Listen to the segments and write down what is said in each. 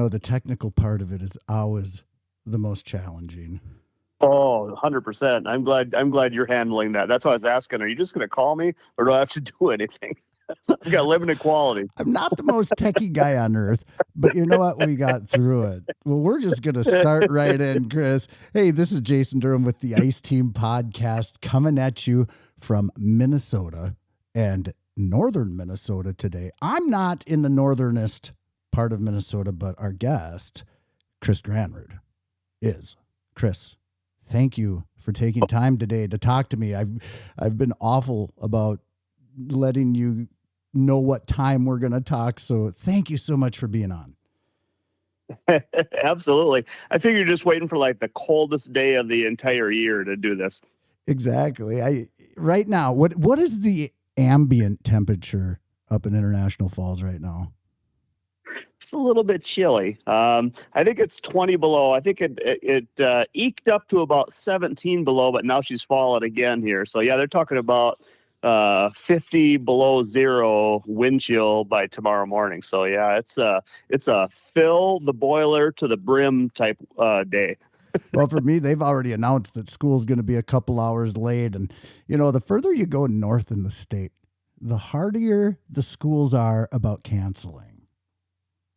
the technical part of it is always the most challenging. Oh, 100%. I'm glad you're handling that. That's why I was asking, are you just going to call me or do I have to do anything? I've got limited qualities. I'm not the most techie guy on earth, but you know what? We got through it. Well, we're just going to start right in, Chris. Hey, this is Jason Durham with the Ice Team Podcast coming at you from Minnesota and northern Minnesota today. I'm not in the northernest part of Minnesota, but our guest, Chris Granrud, is. Chris, thank you for taking time today to talk to me. I've been awful about letting you know what time we're going to talk. So thank you so much for being on. Absolutely. I figure you're just waiting for like the coldest day of the entire year to do this. Exactly. Right now, what is the ambient temperature up in International Falls right now? It's a little bit chilly. I think it's 20 below. I think it eked up to about 17 below, but now she's fallen again here. So yeah, they're talking about 50 below zero wind chill by tomorrow morning. So yeah, it's a fill the boiler to the brim type day. Well, for me, they've already announced that school's going to be a couple hours late. And, the further you go north in the state, the harder the schools are about canceling.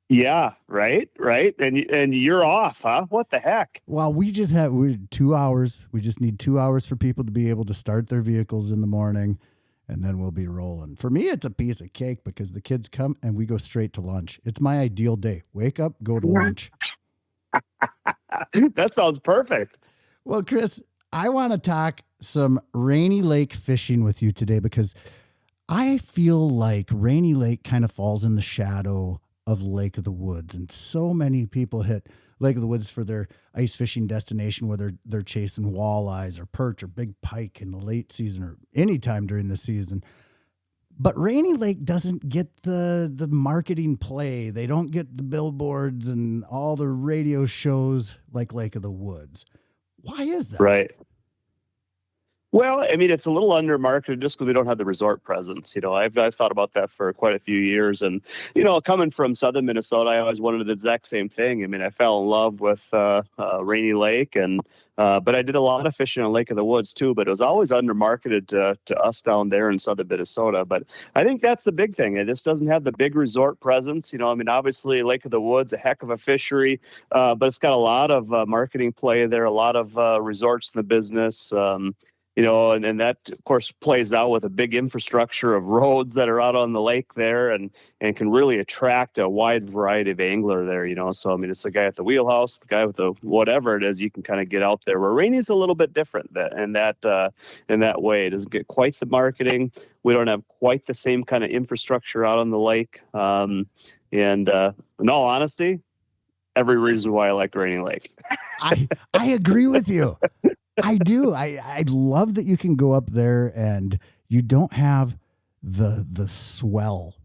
Yeah, right. And you're off, huh? What the heck? Well, we 2 hours. We just need 2 hours for people to be able to start their vehicles in the morning, and then we'll be rolling. For me, it's a piece of cake because the kids come and we go straight to lunch. It's my ideal day. Wake up, go to lunch. That sounds perfect. Well, Chris, I want to talk some Rainy Lake fishing with you today because I feel like Rainy Lake kind of falls in the shadow of Lake of the Woods. And so many people hit Lake of the Woods for their ice fishing destination, whether they're chasing walleyes or perch or big pike in the late season or anytime during the season. But Rainy Lake doesn't get the marketing play. They don't get the billboards and all the radio shows like Lake of the Woods. Why is that? Right. Well, I mean, it's a little undermarketed just because we don't have the resort presence. I've thought about that for quite a few years. And, coming from southern Minnesota, I always wanted the exact same thing. I mean, I fell in love with Rainy Lake, but I did a lot of fishing on Lake of the Woods, too. But it was always undermarketed to us down there in southern Minnesota. But I think that's the big thing. It just doesn't have the big resort presence. Obviously, Lake of the Woods, a heck of a fishery, but it's got a lot of marketing play there, a lot of resorts in the business. And that, of course, plays out with a big infrastructure of roads that are out on the lake there and can really attract a wide variety of angler there, So, it's the guy at the wheelhouse, the guy with the whatever it is, you can kind of get out there. Where Rainy's a little bit different in that way. It doesn't get quite the marketing. We don't have quite the same kind of infrastructure out on the lake. In all honesty, every reason why I like Rainy Lake. I agree with you. I do. I love that you can go up there and you don't have the swell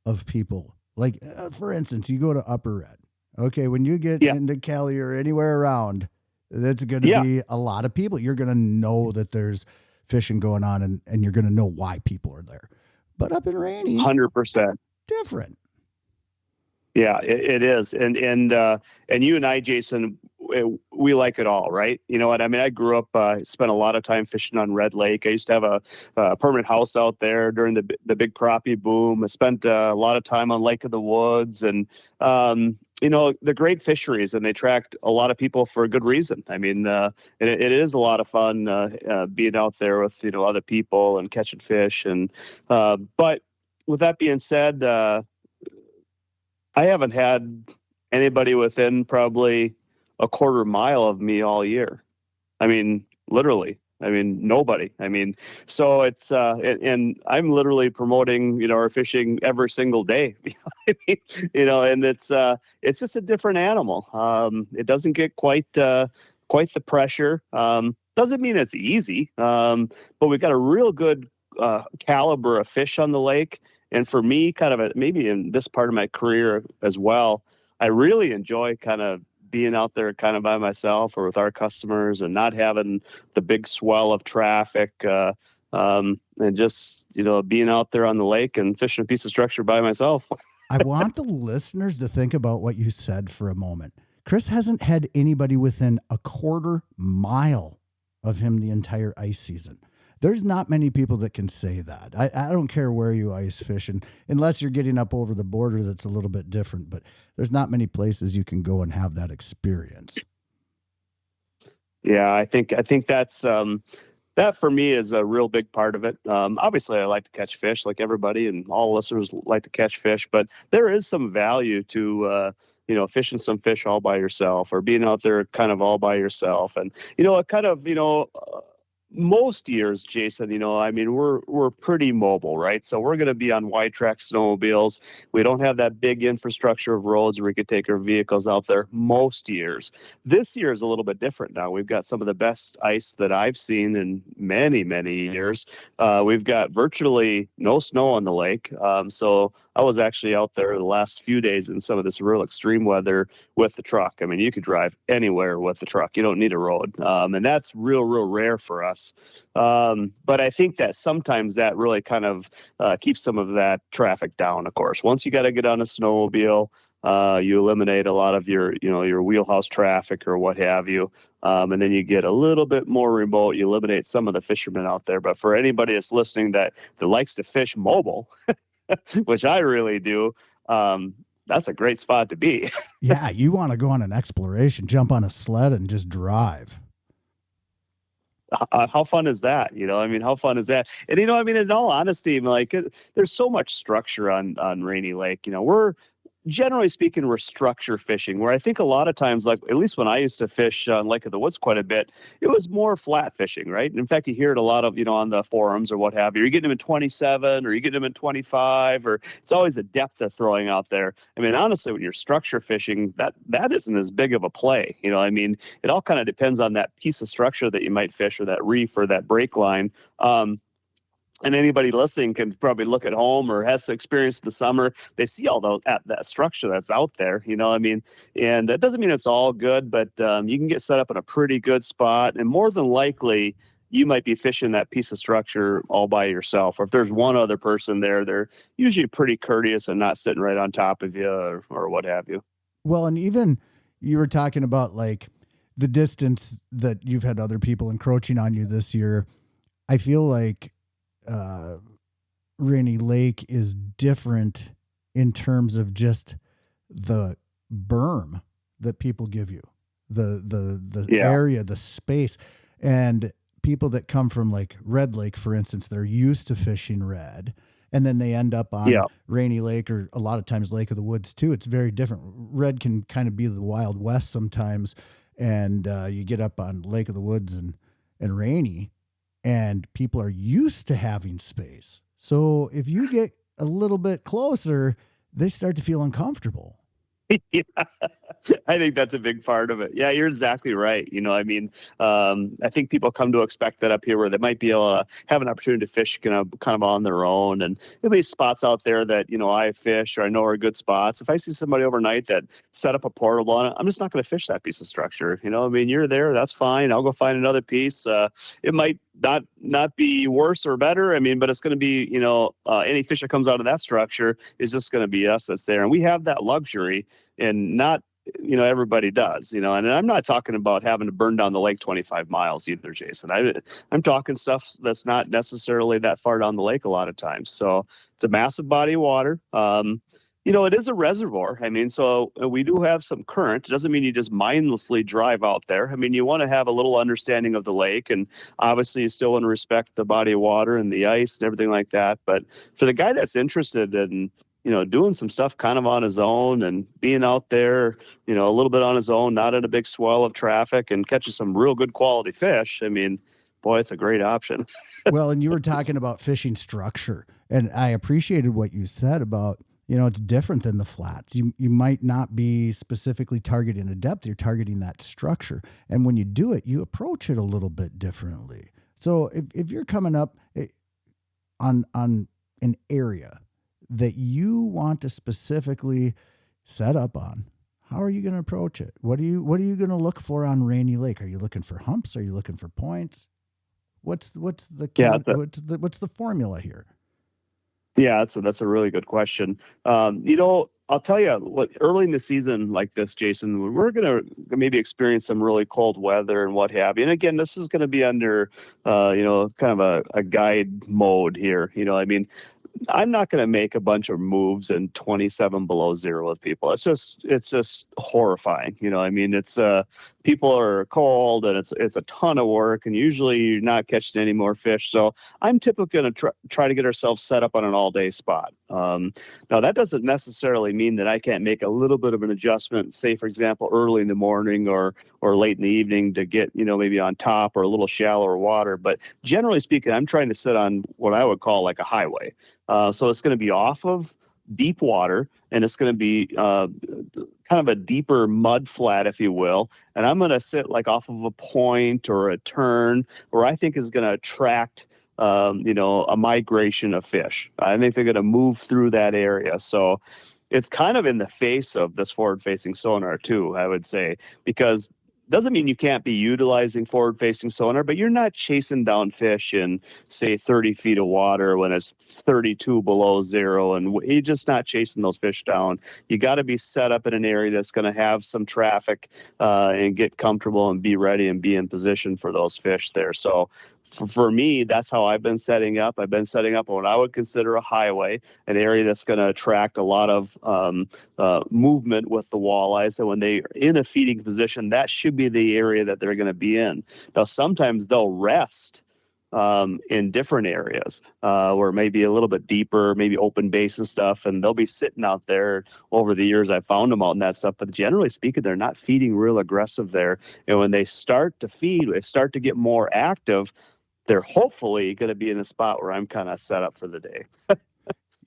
of people. Like, for instance, you go to Upper Red. Okay, when you get into Kelly or anywhere around, that's going to be a lot of people. You're going to know that there's fishing going on and you're going to know why people are there. But up in Rainy, 100%. Different. Yeah, it is. And you and I, Jason, we like it all, right? You know what? I mean, I grew up, spent a lot of time fishing on Red Lake. I used to have a permanent house out there during the big crappie boom. I spent a lot of time on Lake of the Woods and, they're great fisheries and they attract a lot of people for a good reason. I mean, it is a lot of fun being out there with, other people and catching fish. But with that being said, I haven't had anybody within probably a quarter mile of me all year. I mean, literally. I mean, nobody. I mean, so it's and I'm literally promoting, our fishing every single day. And it's just a different animal. It doesn't get quite the pressure. Doesn't mean it's easy. But we've got a real good caliber of fish on the lake. And for me, kind of maybe in this part of my career as well, I really enjoy kind of being out there kind of by myself or with our customers and not having the big swell of traffic and just, being out there on the lake and fishing a piece of structure by myself. I want the listeners to think about what you said for a moment. Chris hasn't had anybody within a quarter mile of him the entire ice season. There's not many people that can say that. I don't care where you ice fish, and unless you're getting up over the border, that's a little bit different. But there's not many places you can go and have that experience. Yeah, I think that's that for me is a real big part of it. Obviously, I like to catch fish, like everybody, and all listeners like to catch fish. But there is some value to fishing some fish all by yourself, or being out there kind of all by yourself. And it kind of most years, Jason, I mean, we're pretty mobile, right? So we're going to be on wide track snowmobiles. We don't have that big infrastructure of roads where we could take our vehicles out there most years. This year is a little bit different now. We've got some of the best ice that I've seen in many, many years. We've got virtually no snow on the lake. So I was actually out there the last few days in some of this real extreme weather with the truck. I mean, you could drive anywhere with the truck. You don't need a road. And that's real rare for us. But I think that sometimes that really kind of keeps some of that traffic down, of course. Once you got to get on a snowmobile, you eliminate a lot of your wheelhouse traffic or what have you. And then you get a little bit more remote. You eliminate some of the fishermen out there. But for anybody that's listening that likes to fish mobile, which I really do, that's a great spot to be. Yeah, you want to go on an exploration, jump on a sled and just drive. How fun is that? How fun is that? And, in all honesty, like there's so much structure on Rainy Lake. We're generally speaking, we're structure fishing, where I think a lot of times, like at least when I used to fish on Lake of the Woods quite a bit, it was more flat fishing, right? And in fact, you hear it a lot of, on the forums or what have you. You're getting them in 27 or you get them in 25, or it's always the depth of throwing out there. I mean, honestly, when you're structure fishing, that isn't as big of a play. It all kind of depends on that piece of structure that you might fish, or that reef or that break line. And anybody listening can probably look at home or has experience in the summer. They see all that structure that's out there, and it doesn't mean it's all good, but you can get set up in a pretty good spot. And more than likely, you might be fishing that piece of structure all by yourself. Or if there's one other person there, they're usually pretty courteous and not sitting right on top of you or what have you. Well, and even you were talking about like the distance that you've had other people encroaching on you this year. I feel like Rainy Lake is different in terms of just the berm that people give you, the area, the space, and people that come from like Red Lake, for instance, they're used to fishing red, and then they end up on Rainy Lake, or a lot of times Lake of the Woods too. It's very different. Red can kind of be the Wild West sometimes, and you get up on Lake of the Woods and Rainy, and people are used to having space. So if you get a little bit closer, they start to feel uncomfortable. Yeah, I think that's a big part of it. Yeah, you're exactly right. I think people come to expect that up here, where they might be able to have an opportunity to fish kind of on their own. And there'll be spots out there that, I fish or I know are good spots. If I see somebody overnight that set up a portable on it, I'm just not going to fish that piece of structure. You're there, that's fine. I'll go find another piece. It might not be worse or better. But it's going to be, any fish that comes out of that structure is just going to be us that's there. And we have that luxury, and not, everybody does, and I'm not talking about having to burn down the lake 25 miles either, Jason. I'm talking stuff that's not necessarily that far down the lake a lot of times. So it's a massive body of water. It is a reservoir. So we do have some current. It doesn't mean you just mindlessly drive out there. You want to have a little understanding of the lake, and obviously you still want to respect the body of water and the ice and everything like that. But for the guy that's interested in, doing some stuff kind of on his own and being out there, a little bit on his own, not in a big swell of traffic, and catching some real good quality fish, boy, it's a great option. Well, and you were talking about fishing structure, and I appreciated what you said about, it's different than the flats. You might not be specifically targeting a depth, you're targeting that structure. And when you do it, you approach it a little bit differently. So if you're coming up on an area that you want to specifically set up on, how are you going to approach it? What are you going to look for on Rainy Lake? Are you looking for humps? Are you looking for points? What's the formula here? Yeah, that's a really good question. I'll tell you what, early in the season like this, Jason, we're going to maybe experience some really cold weather and what have you. And again, this is going to be under, kind of a guide mode here. I mean, I'm not going to make a bunch of moves in 27 below zero with people. It's just horrifying. I mean, it's people are cold and it's a ton of work, and usually you're not catching any more fish. So I'm typically going to try to get ourselves set up on an all day spot. Now that doesn't necessarily mean that I can't make a little bit of an adjustment, say for example, early in the morning or late in the evening to get, maybe on top or a little shallower water. But generally speaking, I'm trying to sit on what I would call like a highway. So it's going to be off of deep water, and it's going to be kind of a deeper mud flat, if you will. And I'm going to sit like off of a point or a turn where I think is going to attract, a migration of fish. I think they're going to move through that area. So it's kind of in the face of this forward-facing sonar too, I would say, because doesn't mean you can't be utilizing forward-facing sonar, but you're not chasing down fish in, say, 30 feet of water when it's 32 below zero, and you're just not chasing those fish down. You got to be set up in an area that's going to have some traffic and get comfortable and be ready and be in position for those fish there. So for me, that's how I've been setting up. I've been setting up what I would consider a highway, an area that's going to attract a lot of movement with the walleyes. And when they're in a feeding position, that should be the area that they're going to be in. Now, sometimes they'll rest in different areas where maybe a little bit deeper, maybe open basin stuff, and they'll be sitting out there. Over the years, I found them out in that stuff, but generally speaking, they're not feeding real aggressive there. And when they start to feed, they start to get more active, they're hopefully going to be in the spot where I'm kind of set up for the day.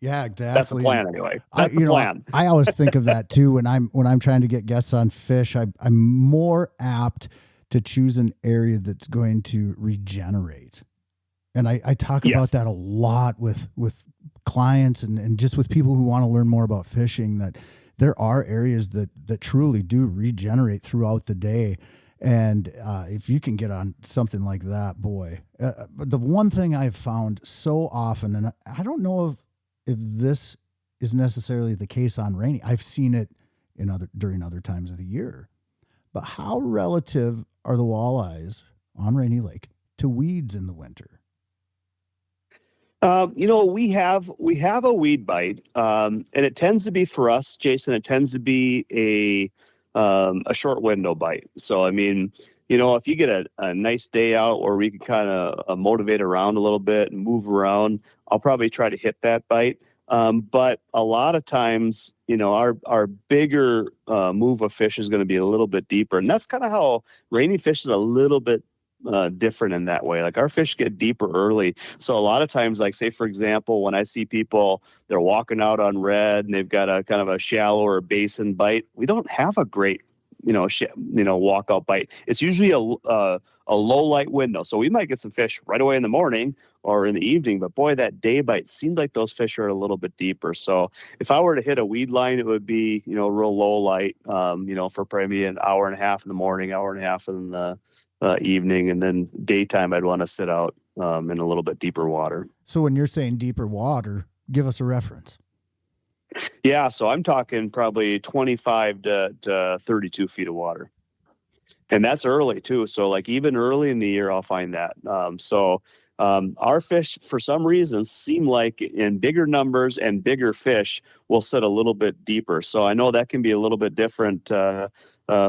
Yeah, exactly. That's the plan anyway. That's the plan. I always think of that too when I'm trying to get guests on fish. I'm more apt to choose an area that's going to regenerate. And I talk about that a lot with clients and just with people who want to learn more about fishing, that there are areas that truly do regenerate throughout the day. And if you can get on something like that, boy, the one thing I've found so often, and I don't know if this is necessarily the case on Rainy, I've seen it during other times of the year, but how relative are the walleyes on Rainy Lake to weeds in the winter? We have a weed bite, and it tends to be for us, Jason. It tends to be a short window bite. So I mean, if you get a nice day out where we can kind of motivate around a little bit and move around, I'll probably try to hit that bite. But a lot of times, our bigger move of fish is going to be a little bit deeper, and that's kind of how Rainy fish is a little bit different in that way. Like our fish get deeper early. So a lot of times, like say, for example, when I see people, they're walking out on red and they've got a kind of a shallower basin bite, we don't have a great, walkout bite. It's usually a low light window. So we might get some fish right away in the morning or in the evening, but boy, that day bite seemed like those fish are a little bit deeper. So if I were to hit a weed line, it would be, real low light, for probably an hour and a half in the morning, hour and a half in the evening, and then daytime I'd want to sit out in a little bit deeper water. So when you're saying deeper water, give us a reference. Yeah, so I'm talking probably 25 to 32 feet of water. And that's early too. So like even early in the year, I'll find that. Our fish, for some reason, seem like in bigger numbers and bigger fish will sit a little bit deeper. So I know that can be a little bit different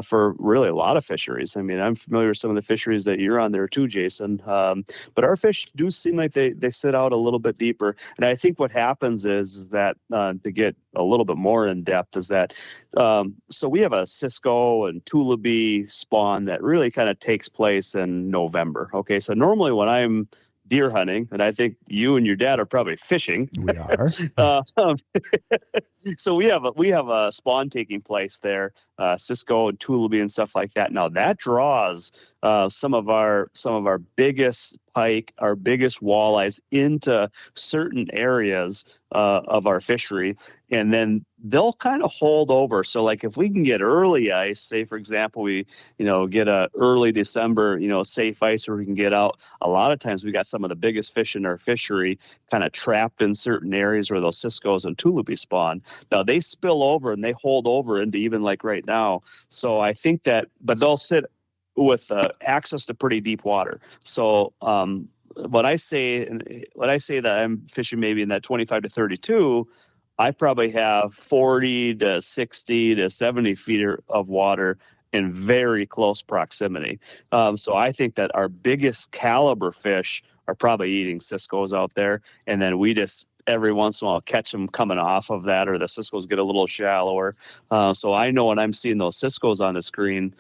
for really a lot of fisheries. I mean, I'm familiar with some of the fisheries that you're on there too, Jason. But our fish do seem like they sit out a little bit deeper. And I think what happens is that to get a little bit more in depth is that so we have a Cisco and Tullibee spawn that really kind of takes place in November. Okay, so normally when I'm deer hunting, and I think you and your dad are probably fishing. We are. So we have a spawn taking place there, Cisco and Tullibee and stuff like that. Now that draws some of our biggest pike, our biggest walleyes into certain areas of our fishery, and then they'll kind of hold over. So like if we can get early ice, say for example, we get a early December safe ice where we can get out. A lot of times we got some of the biggest fish in our fishery kind of trapped in certain areas where those ciscos and tulubi spawn. Now they spill over and they hold over into even like right now. So I think that, but they'll sit with access to pretty deep water. So when I say that I'm fishing maybe in that 25 to 32, I probably have 40 to 60 to 70 feet of water in very close proximity. So I think that our biggest caliber fish are probably eating ciscos out there. And then we just every once in a while catch them coming off of that, or the ciscos get a little shallower. So I know when I'm seeing those ciscos on the screen,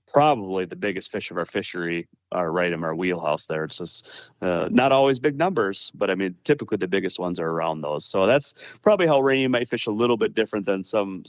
probably the biggest fish of our fishery are right in our wheelhouse there. It's just not always big numbers, but I mean, typically the biggest ones are around those. So that's probably how Rainy might fish a little bit different than some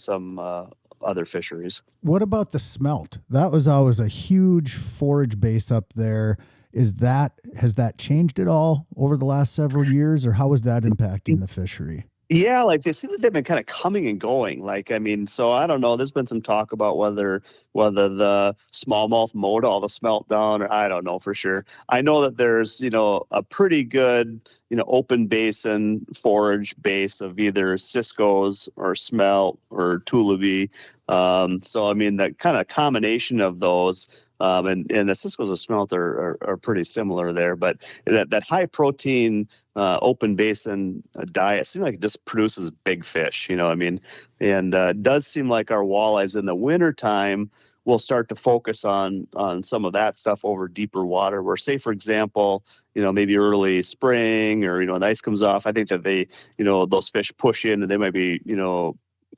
other fisheries. What about the smelt? That was always a huge forage base up there. Has that changed at all over the last several years, or how is that impacting the fishery? Yeah, like they seem like they've been kind of coming and going. Like, I mean, so I don't know. There's been some talk about whether the smallmouth mowed all the smelt down, or I don't know for sure. I know that there's a pretty good open basin forage base of either ciscos or smelt or tulubi. So I mean, that kind of combination of those. And the ciscos and smelt are pretty similar there, but that high protein open basin diet seems like it just produces big fish, I mean, and it does seem like our walleyes in the wintertime will start to focus on some of that stuff over deeper water, where say, for example, maybe early spring or, the ice comes off. I think that they, those fish push in and they might be,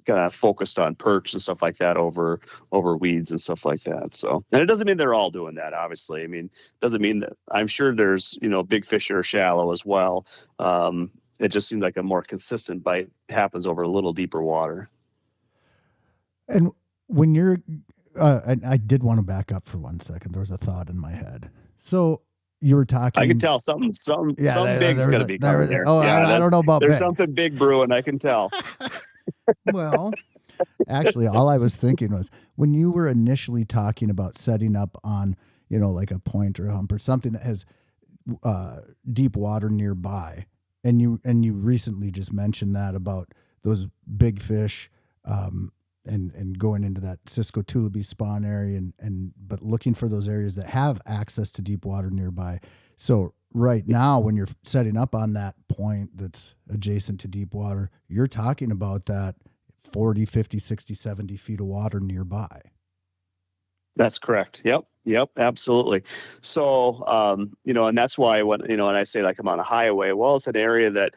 kind of focused on perch and stuff like that over weeds and stuff like that. So, and it doesn't mean they're all doing that, obviously. I mean, it doesn't mean that. I'm sure there's, big fish that are shallow as well. It just seems like a more consistent bite happens over a little deeper water. And when you're, I did want to back up for 1 second. There was a thought in my head. So you were talking. I can tell some big's going to be coming there. Oh, yeah, I don't know about there's big. Something big brewing. I can tell. Well, actually, all I was thinking was when you were initially talking about setting up on, like a point or a hump or something that has deep water nearby, and you recently just mentioned that about those big fish and going into that Cisco Tulubi spawn area but looking for those areas that have access to deep water nearby. So right now, when you're setting up on that point that's adjacent to deep water, you're talking about that 40, 50, 60, 70 feet of water nearby. That's correct. Yep, absolutely. So, and that's why when I say like I'm on a highway, well, it's an area that,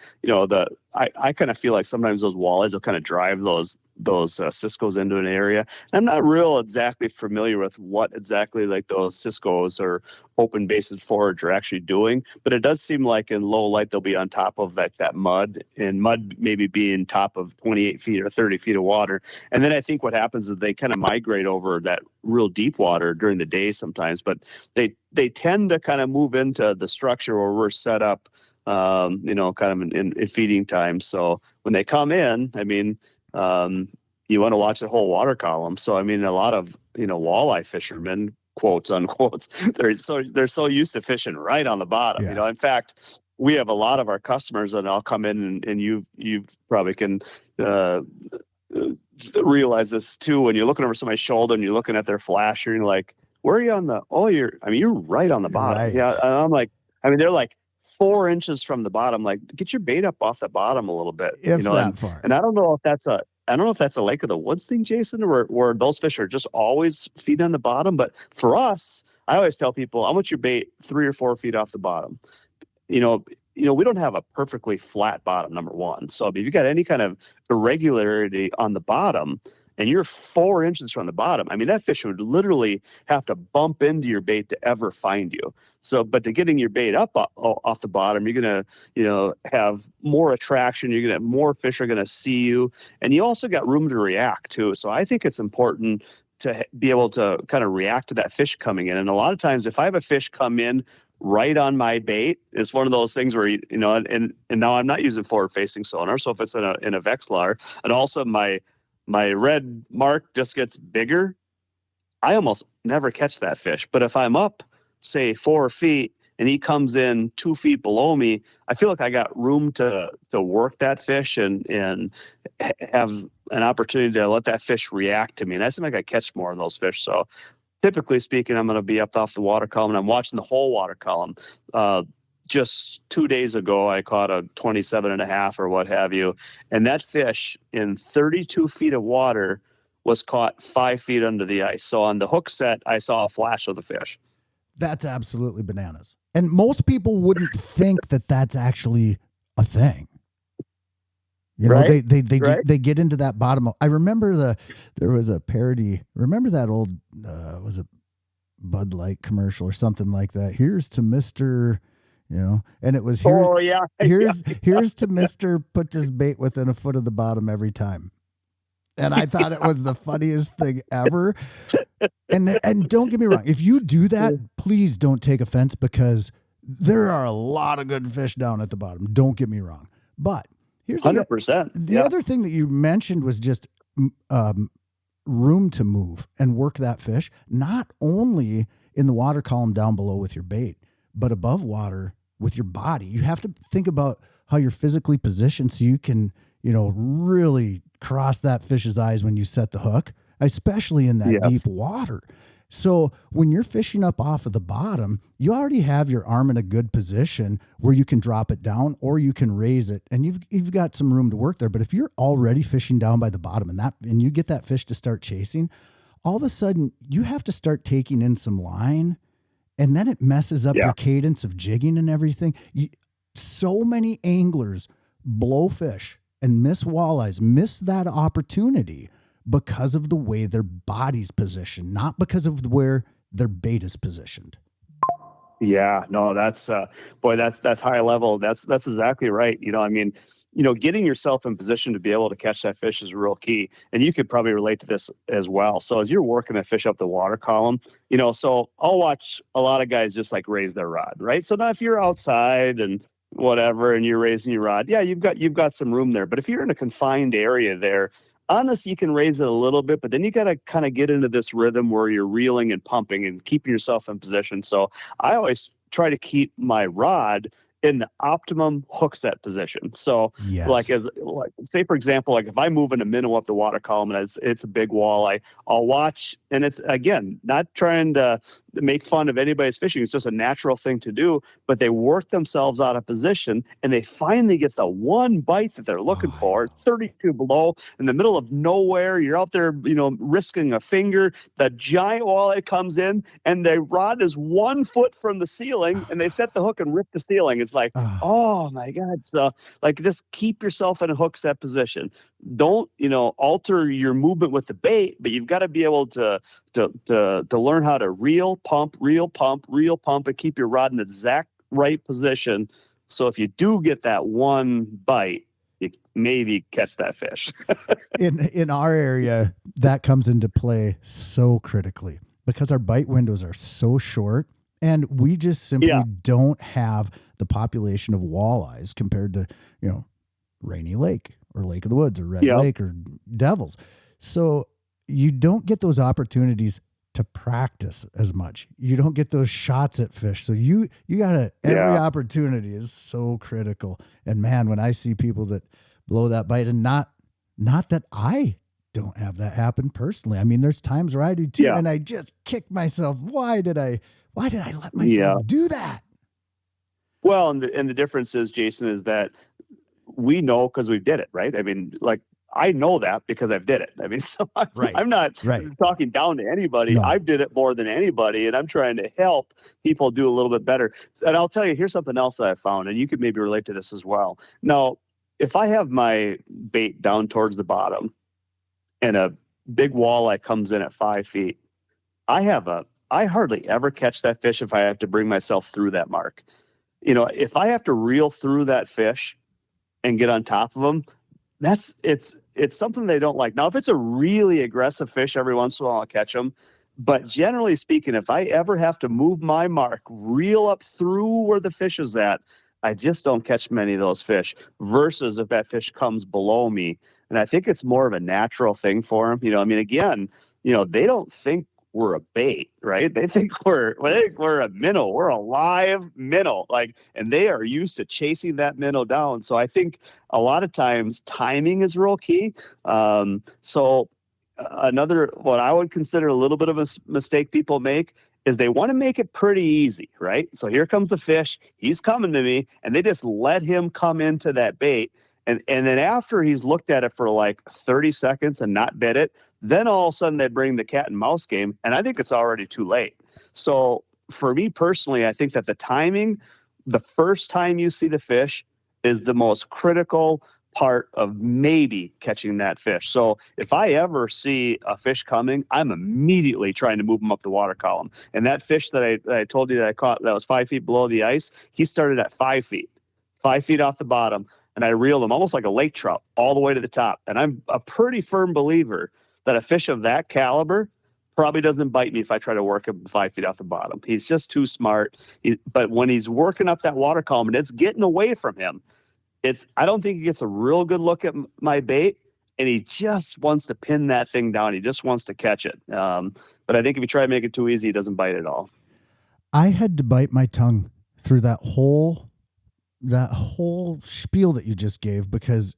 I kind of feel like sometimes those walleyes will kind of drive those ciscos into an area. I'm not real exactly familiar with what exactly like those ciscos or open basin forage are actually doing, but it does seem like in low light they'll be on top of that mud, and mud maybe being top of 28 feet or 30 feet of water. And then I think what happens is they kind of migrate over that real deep water during the day sometimes, but they tend to kind of move into the structure where we're set up, kind of in feeding time. So when they come in, I mean, you want to watch the whole water column. So, I mean, a lot of, walleye fishermen, quotes unquotes, they're so used to fishing right on the bottom. Yeah. In fact, we have a lot of our customers and I'll come in and you probably can, realize this too. When you're looking over somebody's shoulder and you're looking at their flasher, you're like, where are you on the, you're right on the bottom. Right. Yeah. And I'm like, they're like 4 inches from the bottom. Like, get your bait up off the bottom a little bit. If that far. And I don't know if that's a Lake of the Woods thing, Jason, where those fish are just always feeding on the bottom. But for us, I always tell people, I want your bait 3 or 4 feet off the bottom. We don't have a perfectly flat bottom, number one. So if you've got any kind of irregularity on the bottom and you're 4 inches from the bottom, that fish would literally have to bump into your bait to ever find you. So, but to getting your bait up off the bottom, you're going to, have more attraction. You're going to have more fish are going to see you. And you also got room to react too. So I think it's important to be able to kind of react to that fish coming in. And a lot of times, if I have a fish come in right on my bait, it's one of those things where and now I'm not using forward facing sonar. So if it's in a Vexlar, and also my red mark just gets bigger, I almost never catch that fish. But if I'm up, say 4 feet, and he comes in 2 feet below me, I feel like I got room to work that fish and have an opportunity to let that fish react to me. And I seem like I catch more of those fish. So typically speaking, I'm going to be up off the water column, and I'm watching the whole water column. Just 2 days ago, I caught a 27.5 or what have you. And that fish in 32 feet of water was caught 5 feet under the ice. So on the hook set, I saw a flash of the fish. That's absolutely bananas. And most people wouldn't think that that's actually a thing. Right? They get into that bottom. I remember there was a parody. Remember that old was it Bud Light commercial or something like that? Here's to Mr. And it was here's to Mr. puts his bait within a foot of the bottom every time. And I thought it was the funniest thing ever. And don't get me wrong, if you do that, please don't take offense, because there are a lot of good fish down at the bottom. Don't get me wrong. But here's 100%. The other thing that you mentioned was just room to move and work that fish, not only in the water column down below with your bait, but above water with your body. You have to think about how you're physically positioned so you can, really cross that fish's eyes when you set the hook, especially in that deep water. So when you're fishing up off of the bottom, you already have your arm in a good position where you can drop it down or you can raise it, and you've got some room to work there. But if you're already fishing down by the bottom and you get that fish to start chasing, all of a sudden you have to start taking in some line, and then it messes up your cadence of jigging and everything. So many anglers blow fish and miss walleyes, miss that opportunity because of the way their body's positioned, not because of where their bait is positioned. Yeah, no, that's high level. That's exactly right. Getting yourself in position to be able to catch that fish is real key. And you could probably relate to this as well. So as you're working the fish up the water column, so I'll watch a lot of guys just like raise their rod, right? So now if you're outside and whatever, and you're raising your rod, you've got some room there. But if you're in a confined area there, honestly, you can raise it a little bit, but then you got to kind of get into this rhythm where you're reeling and pumping and keeping yourself in position. So I always try to keep my rod in the optimum hook set position. So say for example, like if I move in a minnow up the water column and it's a big walleye, I'll watch, and it's again, not trying to make fun of anybody's fishing. It's just a natural thing to do, but they work themselves out of position and they finally get the one bite that they're looking for. It's 32 below in the middle of nowhere. You're out there, risking a finger. The giant walleye comes in and the rod is 1 foot from the ceiling and they set the hook and rip the ceiling. It's like, oh my God. So just keep yourself in a hook set position. Don't, alter your movement with the bait, but you've got to be able to learn how to reel, pump, and keep your rod in the exact right position. So if you do get that one bite, you maybe catch that fish. In our area, that comes into play so critically because our bite windows are so short, and we just simply don't have the population of walleyes compared to, Rainy Lake or Lake of the Woods or Red Lake or Devils. So you don't get those opportunities to practice as much. You don't get those shots at fish. So you gotta, every opportunity is so critical. And man, when I see people that blow that bite, and not that I don't have that happen personally. I mean, there's times where I do too, and I just kick myself. Why did I let myself do that? Well, and the difference is, Jason, is that we know because we did it, right? I mean, I know that because I've did it. I mean, so I'm not talking down to anybody. No. I've did it more than anybody, and I'm trying to help people do a little bit better. And I'll tell you, here's something else that I found, and you could maybe relate to this as well. Now, if I have my bait down towards the bottom and a big walleye comes in at 5 feet, I hardly ever catch that fish if I have to bring myself through that mark. If I have to reel through that fish and get on top of them, it's something they don't like. Now, if it's a really aggressive fish, every once in a while I'll catch them. But generally speaking, if I ever have to move my mark, reel up through where the fish is at, I just don't catch many of those fish. Versus if that fish comes below me, and I think it's more of a natural thing for them. I mean, again, they don't think we're a bait, right? They think we're a minnow. We're a live minnow, and they are used to chasing that minnow down. So I think a lot of times timing is real key. So another, what I would consider a little bit of a mistake people make is they want to make it pretty easy, right? So here comes the fish. He's coming to me, and they just let him come into that bait. And then after he's looked at it for like 30 seconds and not bit it, then all of a sudden they bring the cat and mouse game, and I think it's already too late. So for me personally, I think that the timing, the first time you see the fish, is the most critical part of maybe catching that fish. So if I ever see a fish coming, I'm immediately trying to move him up the water column. And that fish that I told you that I caught that was 5 feet below the ice, he started at 5 feet, 5 feet off the bottom. And I reeled him almost like a lake trout all the way to the top. And I'm a pretty firm believer that a fish of that caliber probably doesn't bite me if I try to work him 5 feet off the bottom. He's just too smart. But when he's working up that water column and it's getting away from him, I don't think he gets a real good look at my bait, and he just wants to pin that thing down. He just wants to catch it. But I think if you try to make it too easy, he doesn't bite at all. I had to bite my tongue through that whole spiel that you just gave, because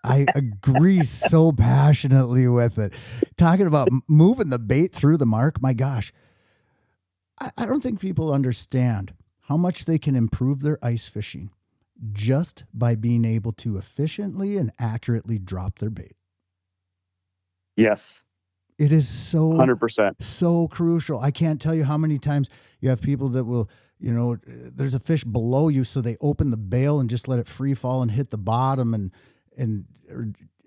I agree so passionately with it. Talking about moving the bait through the mark, my gosh. I don't think people understand how much they can improve their ice fishing just by being able to efficiently and accurately drop their bait. Yes. It is so 100%. So crucial. I can't tell you how many times you have people that will, there's a fish below you, so they open the bail and just let it free fall and hit the bottom and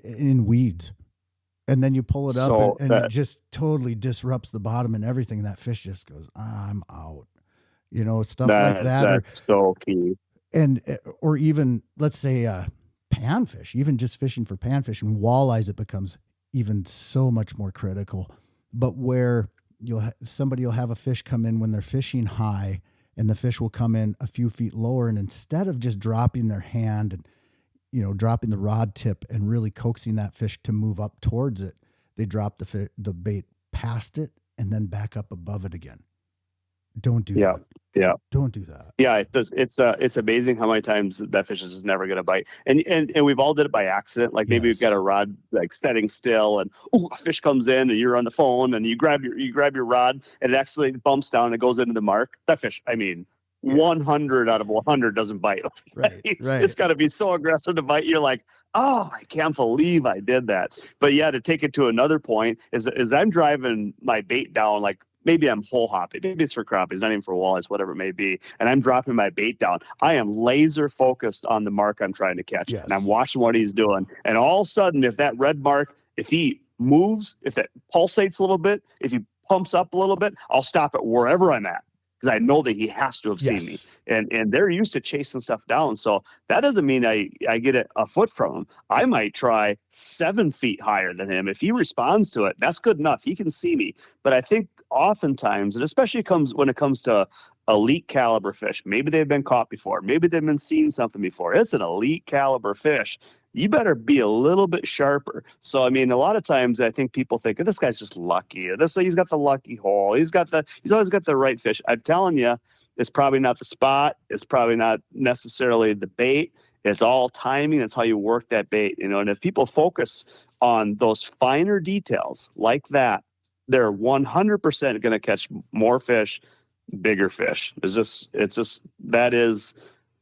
in weeds. And then you pull it up and it just totally disrupts the bottom and everything. And that fish just goes, I'm out. Stuff like that. That's so key. Or even, let's say, panfish, even just fishing for panfish and walleyes, it becomes even so much more critical. But where somebody will have a fish come in when they're fishing high, and the fish will come in a few feet lower, and instead of just dropping their hand and dropping the rod tip and really coaxing that fish to move up towards it, they drop the bait past it and then back up above it again. Don't do that. Yeah. Don't do that. Yeah, it's amazing how many times that fish is never going to bite. And we've all did it by accident. Like maybe we've got a rod like setting still, and a fish comes in, and you're on the phone, and you grab your rod, and it actually bumps down and it goes into the mark. That fish, 100 out of 100 doesn't bite. Right. It's got to be so aggressive to bite. You're like, oh, I can't believe I did that. But yeah, to take it to another point is I'm driving my bait down, like maybe I'm hole hopping. Maybe it's for crappies, not even for walleyes, whatever it may be. And I'm dropping my bait down. I am laser focused on the mark I'm trying to catch. Yes. And I'm watching what he's doing. And all of a sudden, if that red mark, if he moves, if it pulsates a little bit, if he pumps up a little bit, I'll stop it wherever I'm at, because I know that he has to have seen me. And they're used to chasing stuff down. So that doesn't mean I get a foot from him. I might try 7 feet higher than him. If he responds to it, that's good enough. He can see me. But I think oftentimes, and especially when it comes to elite caliber fish, maybe they've been caught before, maybe they've been seeing something before. It's an elite caliber fish. You better be a little bit sharper. So, a lot of times I think people think, this guy's just lucky. He's got the lucky hole. He's always got the right fish. I'm telling you, it's probably not the spot. It's probably not necessarily the bait. It's all timing. It's how you work that bait. And if people focus on those finer details like that, they're 100% going to catch more fish, bigger fish. That is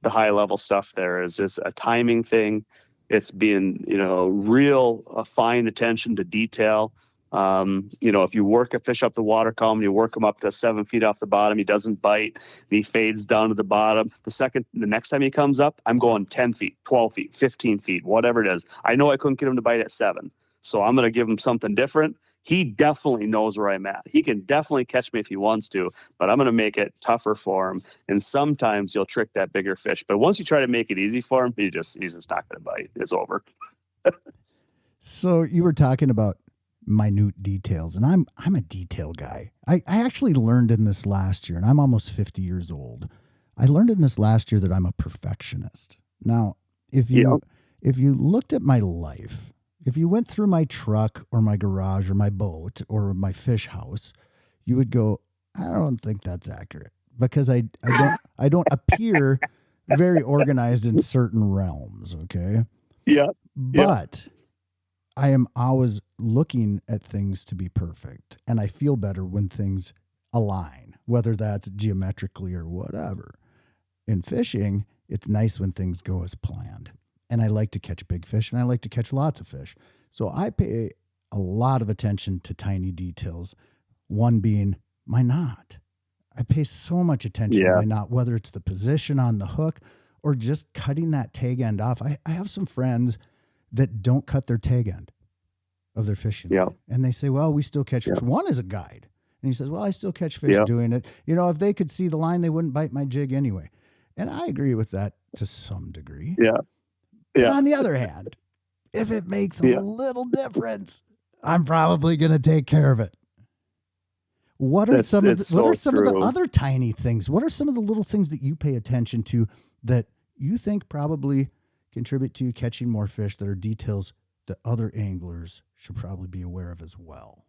the high level stuff. There is just a timing thing. It's being, real fine attention to detail. If you work a fish up the water column, you work him up to 7 feet off the bottom, he doesn't bite, and he fades down to the bottom. The next time he comes up, I'm going 10 feet, 12 feet, 15 feet, whatever it is. I know I couldn't get him to bite at 7. So I'm going to give him something different. He definitely knows where I'm at. He can definitely catch me if he wants to, but I'm going to make it tougher for him. And sometimes you'll trick that bigger fish. But once you try to make it easy for him, he's just not going to bite. It's over. So you were talking about minute details, and I'm a detail guy. I actually learned in this last year, and I'm almost 50 years old. I learned in this last year that I'm a perfectionist. Now, if Yeah. you if you looked at my life, if you went through my truck or my garage or my boat or my fish house, you would go, I don't think that's accurate because I don't appear very organized in certain realms, okay? Yeah. Yeah. But I am always looking at things to be perfect, and I feel better when things align, whether that's geometrically or whatever. In fishing, it's nice when things go as planned. And I like to catch big fish and I like to catch lots of fish. So I pay a lot of attention to tiny details, one being my knot. I pay so much attention to my Yes. knot, whether it's the position on the hook or just cutting that tag end off. I have some friends that don't cut their tag end of their fishing Yeah. line. And they say, well, we still catch Yeah. fish. One is a guide. And he says, well, I still catch fish Yeah. doing it. You know, if they could see the line, they wouldn't bite my jig anyway. And I agree with that to some degree. Yeah. But Yeah. on the other hand, if it makes a Yeah. little difference, I'm probably going to take care of it. What are It's some of it's what are so some of the true. other tiny things? What are some of the little things that you pay attention to that you think probably contribute to you catching more fish that are details that other anglers should probably be aware of as well?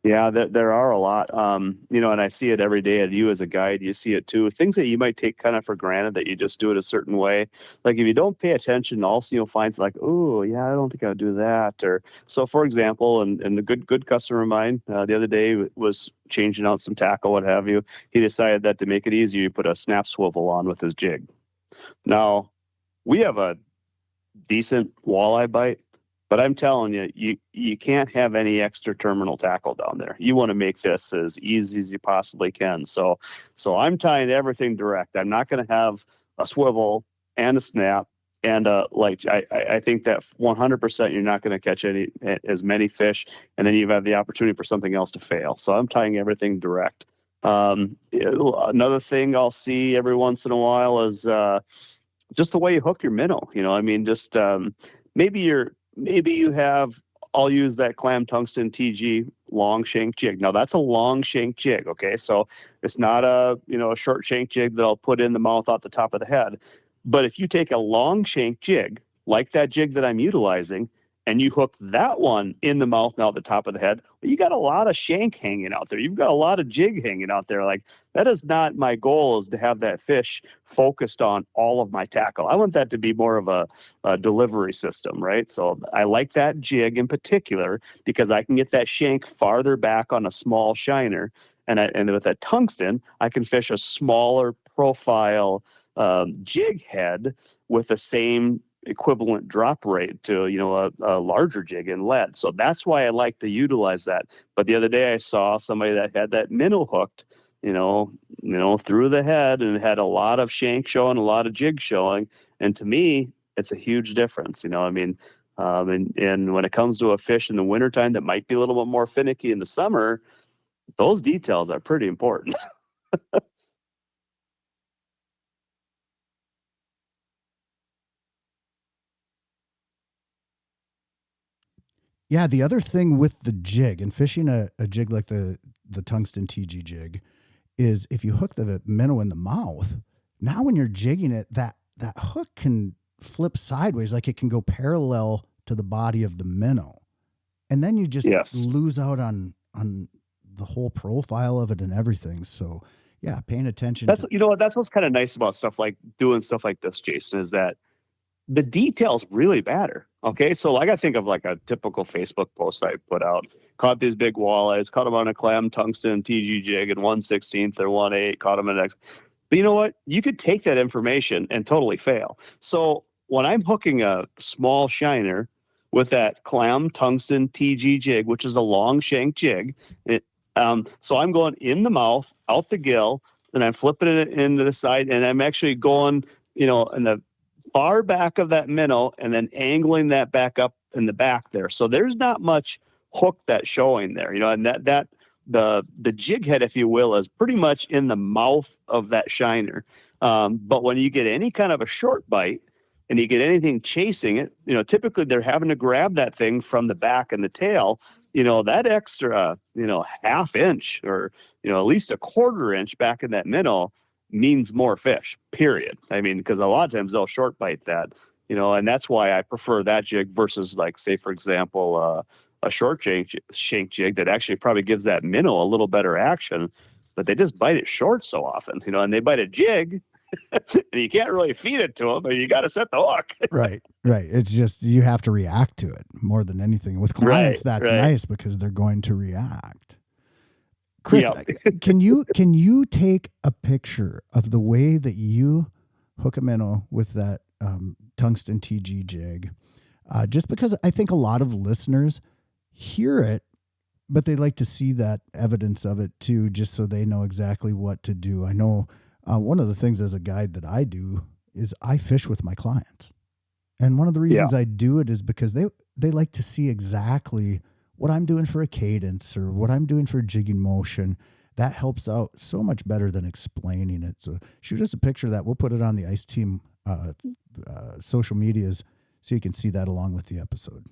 Yeah, there are a lot. And I see it every day. And you as a guide, you see it too. Things that you might take kind of for granted that you just do it a certain way. Like if you don't pay attention, also you'll find like, oh yeah, I don't think I'll do that. Or so, for example, and a good customer of mine the other day was changing out some tackle, what have you. He decided that to make it easier, you put a snap swivel on with his jig. Now we have a decent walleye bite. But I'm telling you, you can't have any extra terminal tackle down there. You want to make this as easy as you possibly can. So I'm tying everything direct. I'm not going to have a swivel and a snap. And I think that 100% you're not going to catch as many fish, and then you have the opportunity for something else to fail. So I'm tying everything direct. Another thing I'll see every once in a while is just the way you hook your minnow. I mean, just maybe you have. I'll use that clam tungsten TG long shank jig. Now that's a long shank jig. Okay, so it's not a short shank jig that I'll put in the mouth off the top of the head. But if you take a long shank jig like that jig that I'm utilizing, and you hook that one in the mouth now at the top of the head, well, you got a lot of shank hanging out there. You've got a lot of jig hanging out there. Like that is not my goal, is to have that fish focused on all of my tackle. I want that to be more of a delivery system, right? So I like that jig in particular because I can get that shank farther back on a small shiner. And with that tungsten, I can fish a smaller profile jig head with the same equivalent drop rate to a larger jig in lead. So that's why I like to utilize that. But the other day I saw somebody that had that minnow hooked, through the head, and it had a lot of shank showing, a lot of jig showing. And to me, it's a huge difference. I mean, and when it comes to a fish in the wintertime that might be a little bit more finicky in the summer, those details are pretty important. Yeah, the other thing with the jig and fishing a jig like the tungsten TG jig is if you hook the minnow in the mouth, now when you're jigging it, that hook can flip sideways, like it can go parallel to the body of the minnow. And then you just Yes. lose out on the whole profile of it and everything. So yeah, paying attention That's to that's what's kind of nice about doing stuff like this, Jason, is that the details really matter. Okay, so like I think of like a typical Facebook post I put out. Caught these big walleyes, caught them on a clam tungsten TG jig in 1/16 or 1/8, caught them in X. But you know what? You could take that information and totally fail. So when I'm hooking a small shiner with that clam tungsten TG jig, which is a long shank jig, so I'm going in the mouth, out the gill, and I'm flipping it into the side, and I'm actually going, in the far back of that minnow and then angling that back up in the back there. So there's not much hook that's showing there, and that the jig head, if you will, is pretty much in the mouth of that shiner. But when you get any kind of a short bite, and you get anything chasing it, typically they're having to grab that thing from the back and the tail. That extra, half inch or, at least a quarter inch back in that minnow means more fish, period. I mean, because a lot of times they'll short bite that, and that's why I prefer that jig versus, like, say, for example, a short shank jig that actually probably gives that minnow a little better action, but they just bite it short so often, and they bite a jig and you can't really feed it to them, but you got to set the hook. Right. It's just, you have to react to it more than anything. With clients, that's nice because they're going to react. Chris, can you take a picture of the way that you hook a minnow with that tungsten TG jig? Just because I think a lot of listeners hear it, but they like to see that evidence of it too, just so they know exactly what to do. I know one of the things as a guide that I do is I fish with my clients. And one of the reasons I do it is because they like to see exactly what I'm doing for a cadence or what I'm doing for a jigging motion. That helps out so much better than explaining it. So shoot us a picture of that. We'll put it on the Ice Team social medias so you can see that along with the episode.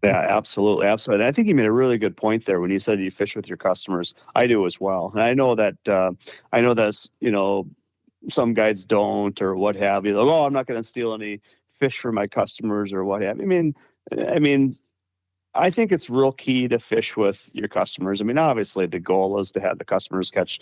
Yeah, absolutely. And I think you made a really good point there when you said you fish with your customers. I do as well. And I know that's, some guides don't or what have you. Like, oh, I'm not going to steal any fish from my customers or what have you. I mean, I think it's real key to fish with your customers. I mean, obviously the goal is to have the customers catch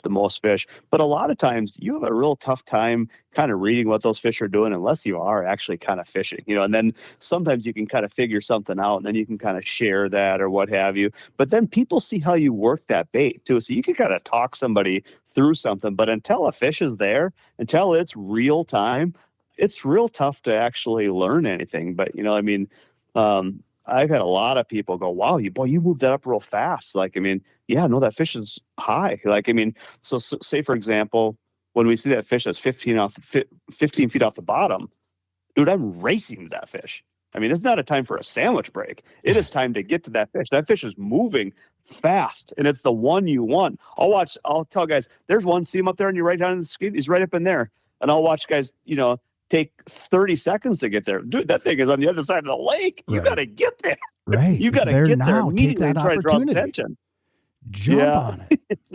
the most fish, but a lot of times you have a real tough time kind of reading what those fish are doing unless you are actually kind of fishing, and then sometimes you can kind of figure something out and then you can kind of share that or what have you. But then people see how you work that bait too. So you can kind of talk somebody through something, but until a fish is there, until it's real time, it's real tough to actually learn anything. But, I've had a lot of people go, wow, you moved that up real fast. Like, no, that fish is high. Like, so say, for example, when we see that fish that's 15 feet off the bottom, dude, I'm racing to that fish. It's not a time for a sandwich break. It is time to get to that fish. That fish is moving fast, and it's the one you want. I'll tell guys, there's one, see him up there on your right hand of the screen. He's right up in there. And I'll watch guys, take 30 seconds to get there. Dude, that thing is on the other side of the lake. You got to get there. Right. You got to get there immediately and try to draw attention. Jump on it. It's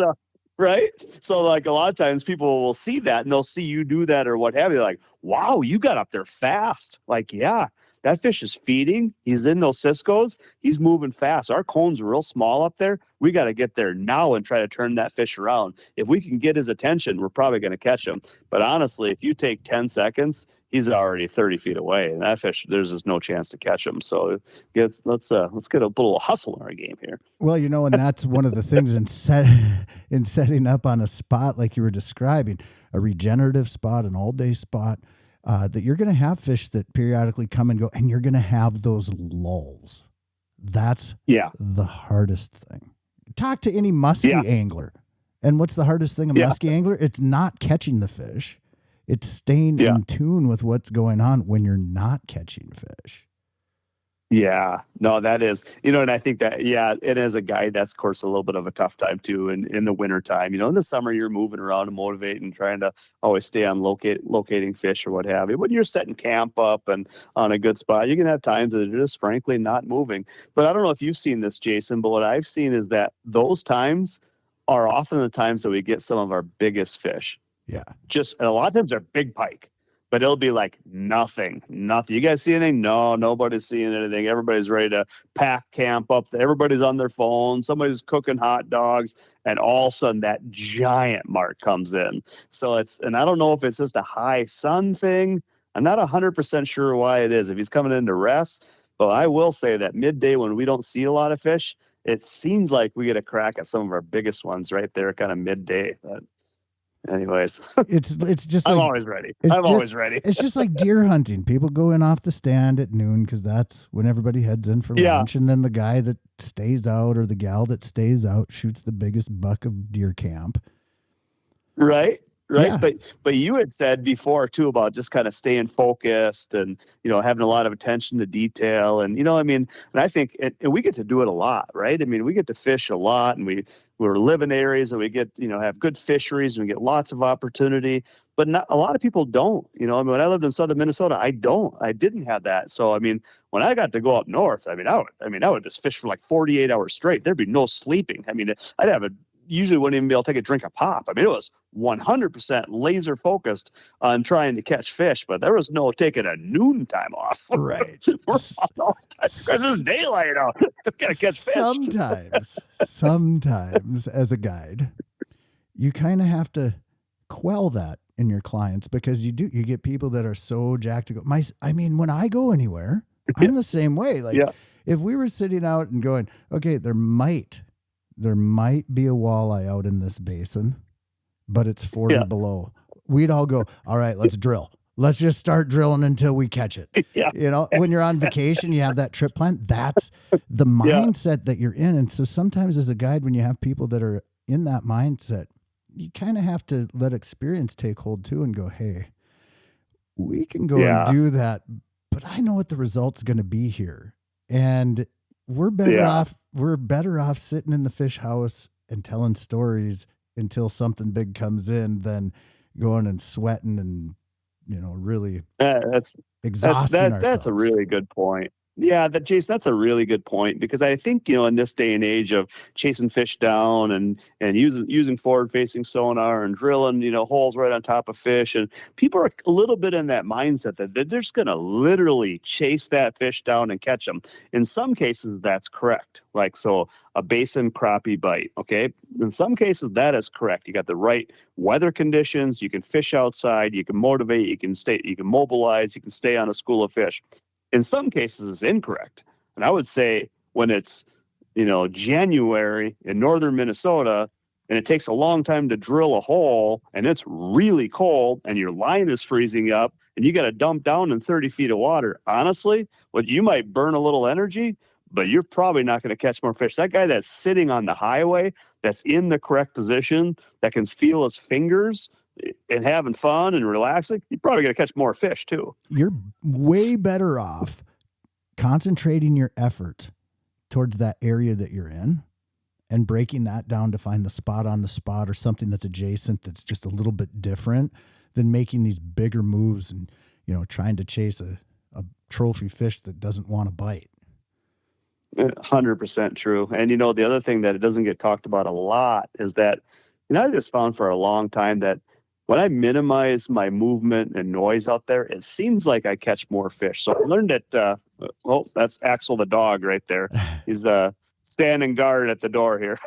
right. So, like, a lot of times people will see that and they'll see you do that or what have you. They're like, wow, you got up there fast. Like, yeah, that fish is feeding. He's in those Cisco's. He's moving fast. Our cones are real small up there. We got to get there now and try to turn that fish around. If we can get his attention, we're probably going to catch him. But honestly, if you take 10 seconds, he's already 30 feet away. And that fish, there's just no chance to catch him. So let's get a little hustle in our game here. Well, and that's one of the things in setting up on a spot like you were describing, a regenerative spot, an all-day spot, that you're going to have fish that periodically come and go, and you're going to have those lulls. That's the hardest thing. Talk to any musky angler. And what's the hardest thing a musky angler? It's not catching the fish. It's staying in tune with what's going on when you're not catching fish. Yeah, no, that is, and I think that, it is a guide. That's, of course, a little bit of a tough time too. In the winter time, in the summer, you're moving around and motivating, trying to always stay on locating fish or what have you. When you're setting camp up and on a good spot, you're going to have times that are just frankly not moving. But I don't know if you've seen this, Jason, but what I've seen is that those times are often the times that we get some of our biggest fish. Yeah. And a lot of times they're big pike. But it'll be like nothing. You guys see anything? No, nobody's seeing anything. Everybody's ready to pack camp up. Everybody's on their phone. Somebody's cooking hot dogs. And all of a sudden that giant mark comes in. So and I don't know if it's just a high sun thing. I'm not 100% sure why it is. If he's coming in to rest. But I will say that midday when we don't see a lot of fish, it seems like we get a crack at some of our biggest ones right there kind of midday. But anyways, it's just I'm always ready. Always ready. It's just like deer hunting. People go in off the stand at noon because that's when everybody heads in for lunch. And then the guy that stays out or the gal that stays out shoots the biggest buck of deer camp. Right. Yeah. But you had said before too about just kind of staying focused and, having a lot of attention to detail. And, and I think and we get to do it a lot, right? We get to fish a lot and we live in areas that we get, have good fisheries and we get lots of opportunity. but not a lot of people don't. I mean, when I lived in southern Minnesota, I didn't have that. So I mean, when I got to go up north, I would just fish for like 48 hours straight. There'd be no sleeping. I mean, usually wouldn't even be able to take a drink of pop. I mean, it was 100% laser focused on trying to catch fish, but there was no taking a noon time off. Right. We're on all the time because there's daylight out. Gotta catch fish. Sometimes as a guide, you kind of have to quell that in your clients, because you get people that are so jacked to go. When I go anywhere, I'm the same way. Like if we were sitting out and going, okay, there might be a walleye out in this basin, but it's 40 below. We'd all go, all right, let's drill. Let's just start drilling until we catch it. When you're on vacation, you have that trip plan. That's the mindset that you're in. And so sometimes as a guide, when you have people that are in that mindset, you kind of have to let experience take hold too and go, hey, we can go and do that, but I know what the result's going to be here. And we're better off sitting in the fish house and telling stories until something big comes in than going and sweating and, really exhausting ourselves. That's a really good point. Yeah, Jason, that's a really good point, because I think, in this day and age of chasing fish down and using forward-facing sonar and drilling, holes right on top of fish, and people are a little bit in that mindset that they're just going to literally chase that fish down and catch them. In some cases, that's correct. Like, so a basin crappie bite, okay? In some cases, that is correct. You got the right weather conditions, you can fish outside, you can motivate, you can mobilize, you can stay on a school of fish. In some cases, it's incorrect. And I would say when it's, January in northern Minnesota, and it takes a long time to drill a hole, and it's really cold, and your line is freezing up, and you got to dump down in 30 feet of water. Honestly, you might burn a little energy, but you're probably not going to catch more fish. That guy that's sitting on the highway, that's in the correct position, that can feel his fingers and having fun and relaxing, you're probably going to catch more fish too. You're way better off concentrating your effort towards that area that you're in and breaking that down to find the spot on the spot or something that's adjacent, that's just a little bit different, than making these bigger moves and, trying to chase a trophy fish that doesn't want to bite. 100% true. And, the other thing that it doesn't get talked about a lot is that, I just found for a long time that when I minimize my movement and noise out there, it seems like I catch more fish. So I learned that, that's Axel the dog right there. He's standing guard at the door here.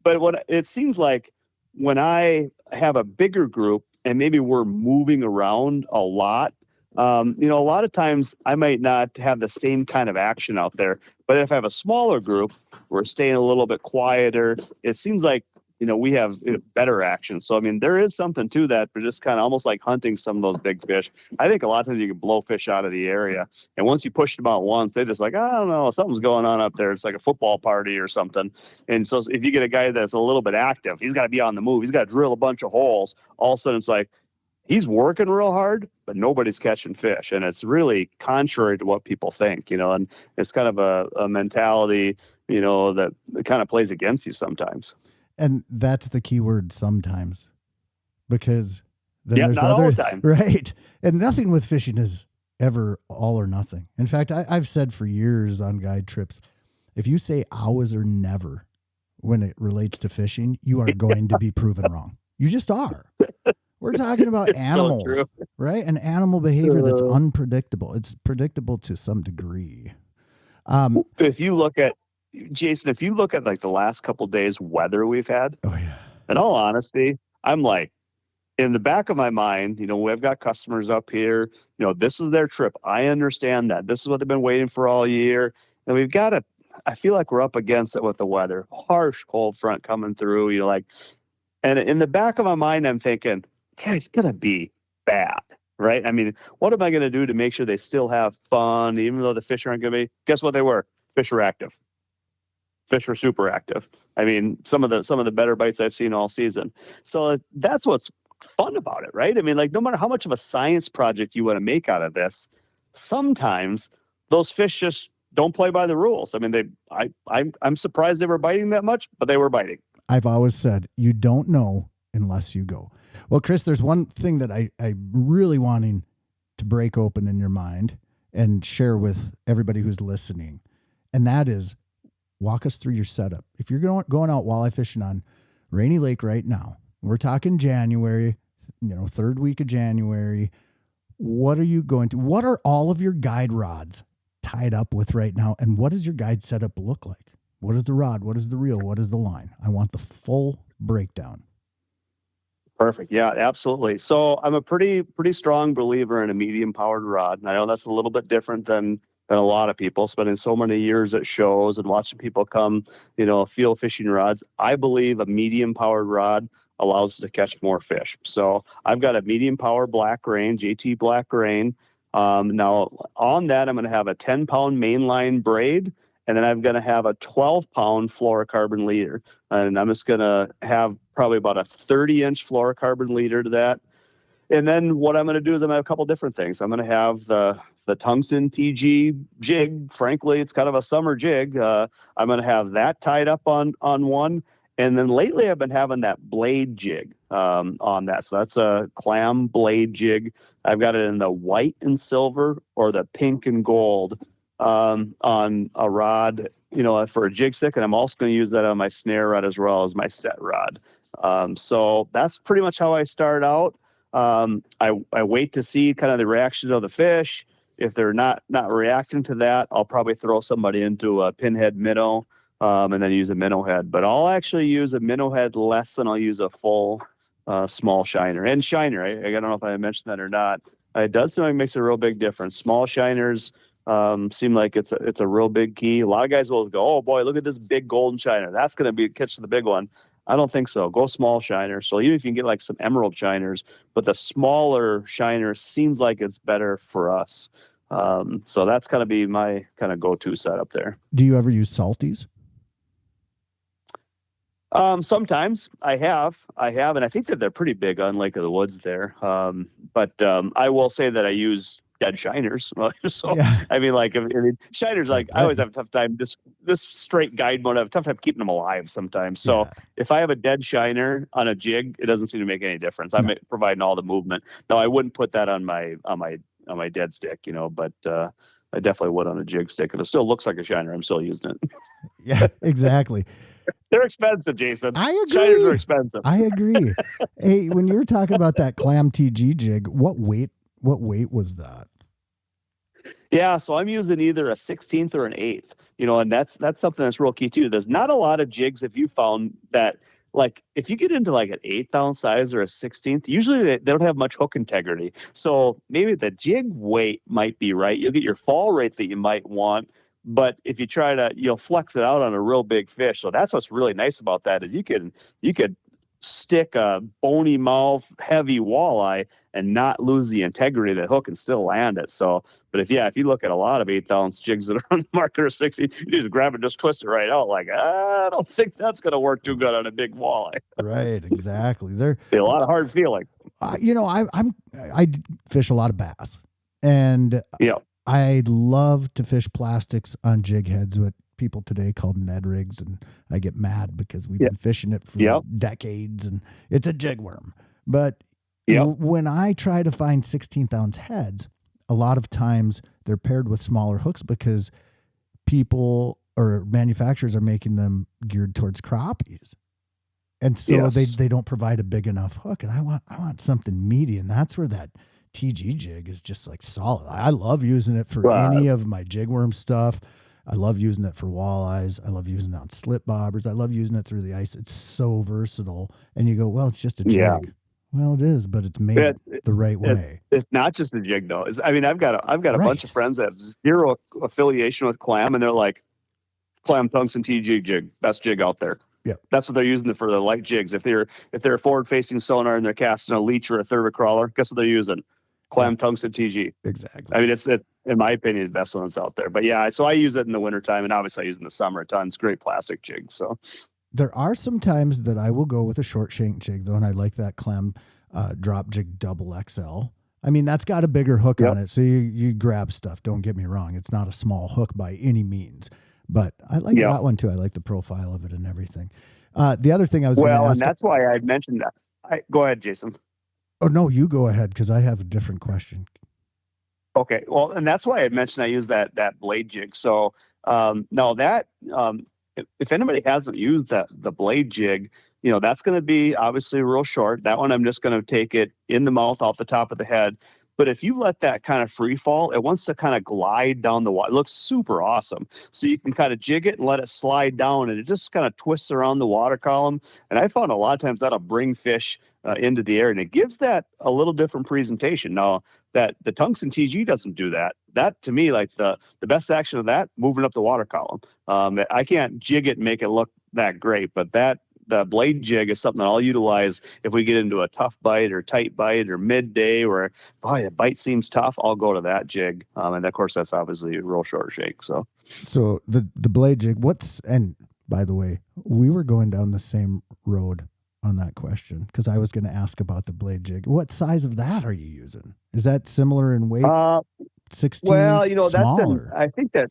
But it seems like when I have a bigger group and maybe we're moving around a lot, a lot of times I might not have the same kind of action out there. But if I have a smaller group, we're staying a little bit quieter. It seems like, we have better action. So, there is something to that, but just kind of almost like hunting some of those big fish. I think a lot of times you can blow fish out of the area. And once you push them out once, they're just like, I don't know, something's going on up there. It's like a football party or something. And so if you get a guy that's a little bit active, he's got to be on the move. He's got to drill a bunch of holes. All of a sudden it's like, he's working real hard, but nobody's catching fish. And it's really contrary to what people think, and it's kind of a mentality, that kind of plays against you sometimes. And that's the key word, sometimes, because then there's not other, all the time. Right. And nothing with fishing is ever all or nothing. In fact, I've said for years on guide trips, if you say always or never when it relates to fishing, you are going to be proven wrong. You just are. We're talking about animals, so right? An animal behavior that's unpredictable. It's predictable to some degree. If you look at, Jason, like the last couple of days weather we've had, in all honesty, I'm like, in the back of my mind, we've got customers up here, this is their trip. I understand that. This is what they've been waiting for all year. And I feel like we're up against it with the weather. Harsh cold front coming through, and in the back of my mind, I'm thinking, yeah, it's going to be bad, right? What am I going to do to make sure they still have fun, even though the fish aren't going to be? Guess what they were? Fish are active. Fish are super active. Some of the better bites I've seen all season. So that's what's fun about it, right? No matter how much of a science project you want to make out of this, sometimes those fish just don't play by the rules. I'm surprised they were biting that much, but they were biting. I've always said, you don't know unless you go. Well, Chris, there's one thing that I'm really wanting to break open in your mind and share with everybody who's listening. And that is, walk us through your setup. If you're going out walleye fishing on Rainy Lake right now, we're talking January, third week of January. What are you going to, what are all of your guide rods tied up with right now? And what does your guide setup look like? What is the rod? What is the reel? What is the line? I want the full breakdown. Perfect. Yeah, absolutely. So I'm a pretty strong believer in a medium powered rod. And I know that's a little bit different than a lot of people, spending so many years at shows and watching people come, field fishing rods. I believe a medium powered rod allows us to catch more fish. So I've got a medium power black rain, JT black rain. Now on that, I'm going to have a 10-pound mainline braid. And then I'm going to have a 12-pound fluorocarbon leader. And I'm just going to have probably about a 30-inch fluorocarbon leader to that. And then what I'm going to do is I'm going to have a couple different things. I'm going to have the tungsten TG jig. Frankly, it's kind of a summer jig. I'm going to have that tied up on one. And then lately I've been having that blade jig on that. So that's a clam blade jig. I've got it in the white and silver or the pink and gold. On a rod, for a jig stick, and I'm also going to use that on my snare rod as well as my set rod. So that's pretty much how I start out. I wait to see kind of the reaction of the fish. If they're not reacting to that, I'll probably throw somebody into a pinhead minnow, and then use a minnow head. But I'll actually use a minnow head less than I'll use a full small shiner. And shiner, I don't know if I mentioned that or not. It does seem like it makes a real big difference. Small shiners seem like it's a real big key. A lot of guys will go, oh boy, look at this big golden shiner. That's going to be catch the big one. I don't think so. Go small shiner. So even if you can get like some emerald shiners, but the smaller shiner seems like it's better for us. So that's going to be my kind of go-to setup there. Do you ever use salties? Sometimes I have, and I think that they're pretty big on Lake of the Woods there. But I will say that I use dead shiners. So yeah. I mean, shiners, I always have a tough time. This straight guide mode, I have a tough time keeping them alive sometimes. So if I have a dead shiner on a jig, it doesn't seem to make any difference. I'm providing all the movement. No, I wouldn't put that on my dead stick, but I definitely would on a jig stick. And it still looks like a shiner. I'm still using it. Yeah, exactly. They're expensive, Jason. I agree. Shiners are expensive. I agree. Hey, when you were talking about that clam TG jig, what weight was that? Yeah, so I'm using either a 16th or an 8th, and that's something that's real key too. There's not a lot of jigs, if you found that, like if you get into like an 8th ounce size or a 16th, usually they don't have much hook integrity. So maybe the jig weight might be right. You'll get your fall rate that you might want. But if you try to, you'll flex it out on a real big fish. So that's what's really nice about that is you could stick a bony mouth, heavy walleye and not lose the integrity of the hook and still land it. So, but if you look at a lot of 8th ounce jigs that are on the market or 60, you just grab it, just twist it right out. Like, I don't think that's going to work too good on a big walleye. Right. Exactly. There be a lot of hard feelings. I fish a lot of bass and I love to fish plastics on jig heads, what people today call Ned rigs, and I get mad because we've been fishing it for decades, and it's a jig worm. But when I try to find 16th ounce heads, a lot of times they're paired with smaller hooks because people or manufacturers are making them geared towards crappies. And so they don't provide a big enough hook. And I want something meaty, and that's where that TG jig is just like solid. I love using it for any of my jig worm stuff. I love using it for walleyes. I love using it on slip bobbers. I love using it through the ice. It's so versatile. And you go, well, it's just a jig. Yeah. Well, it is, but it's made the right way. It's not just a jig though. I've got a bunch of friends that have zero affiliation with clam, and they're like, clam tungsten TG jig, best jig out there. Yeah, that's what they're using for the light jigs. If they're forward facing sonar and they're casting a leech or a third crawler, guess what they're using? Clam tungsten TG. Exactly. I mean, it's in my opinion the best one that's out there. But so I use it in the wintertime, and obviously I use it in the summer a ton. It's great plastic jig. So there are some times that I will go with a short shank jig though, and I like that clam drop jig double XL. I mean, that's got a bigger hook on it, so you grab stuff. Don't get me wrong; it's not a small hook by any means. But I like that one too. I like the profile of it and everything. The other thing I was going to ask, and that's why I mentioned that. Go ahead, Jason. Oh no, you go ahead because I have a different question. Okay, well, and that's why I mentioned I use that blade jig. So no, that if anybody hasn't used the blade jig, that's going to be obviously real short. That one I'm just going to take it in the mouth off the top of the head. But if you let that kind of free fall, it wants to kind of glide down the water. It looks super awesome. So you can kind of jig it and let it slide down, and it just kind of twists around the water column. And I found a lot of times that'll bring fish into the air, and it gives that a little different presentation. Now, that the tungsten TG doesn't do that. That to me, like the best action of that, moving up the water column. I can't jig it and make it look that great, but the blade jig is something that I'll utilize if we get into a tough bite or tight bite or midday where boy the bite seems tough. I'll go to that jig, and of course that's obviously a real short shake. So the blade jig. And by the way, we were going down the same road on that question because I was going to ask about the blade jig. What size of that are you using? Is that similar in weight? 16, well, smaller. I think that,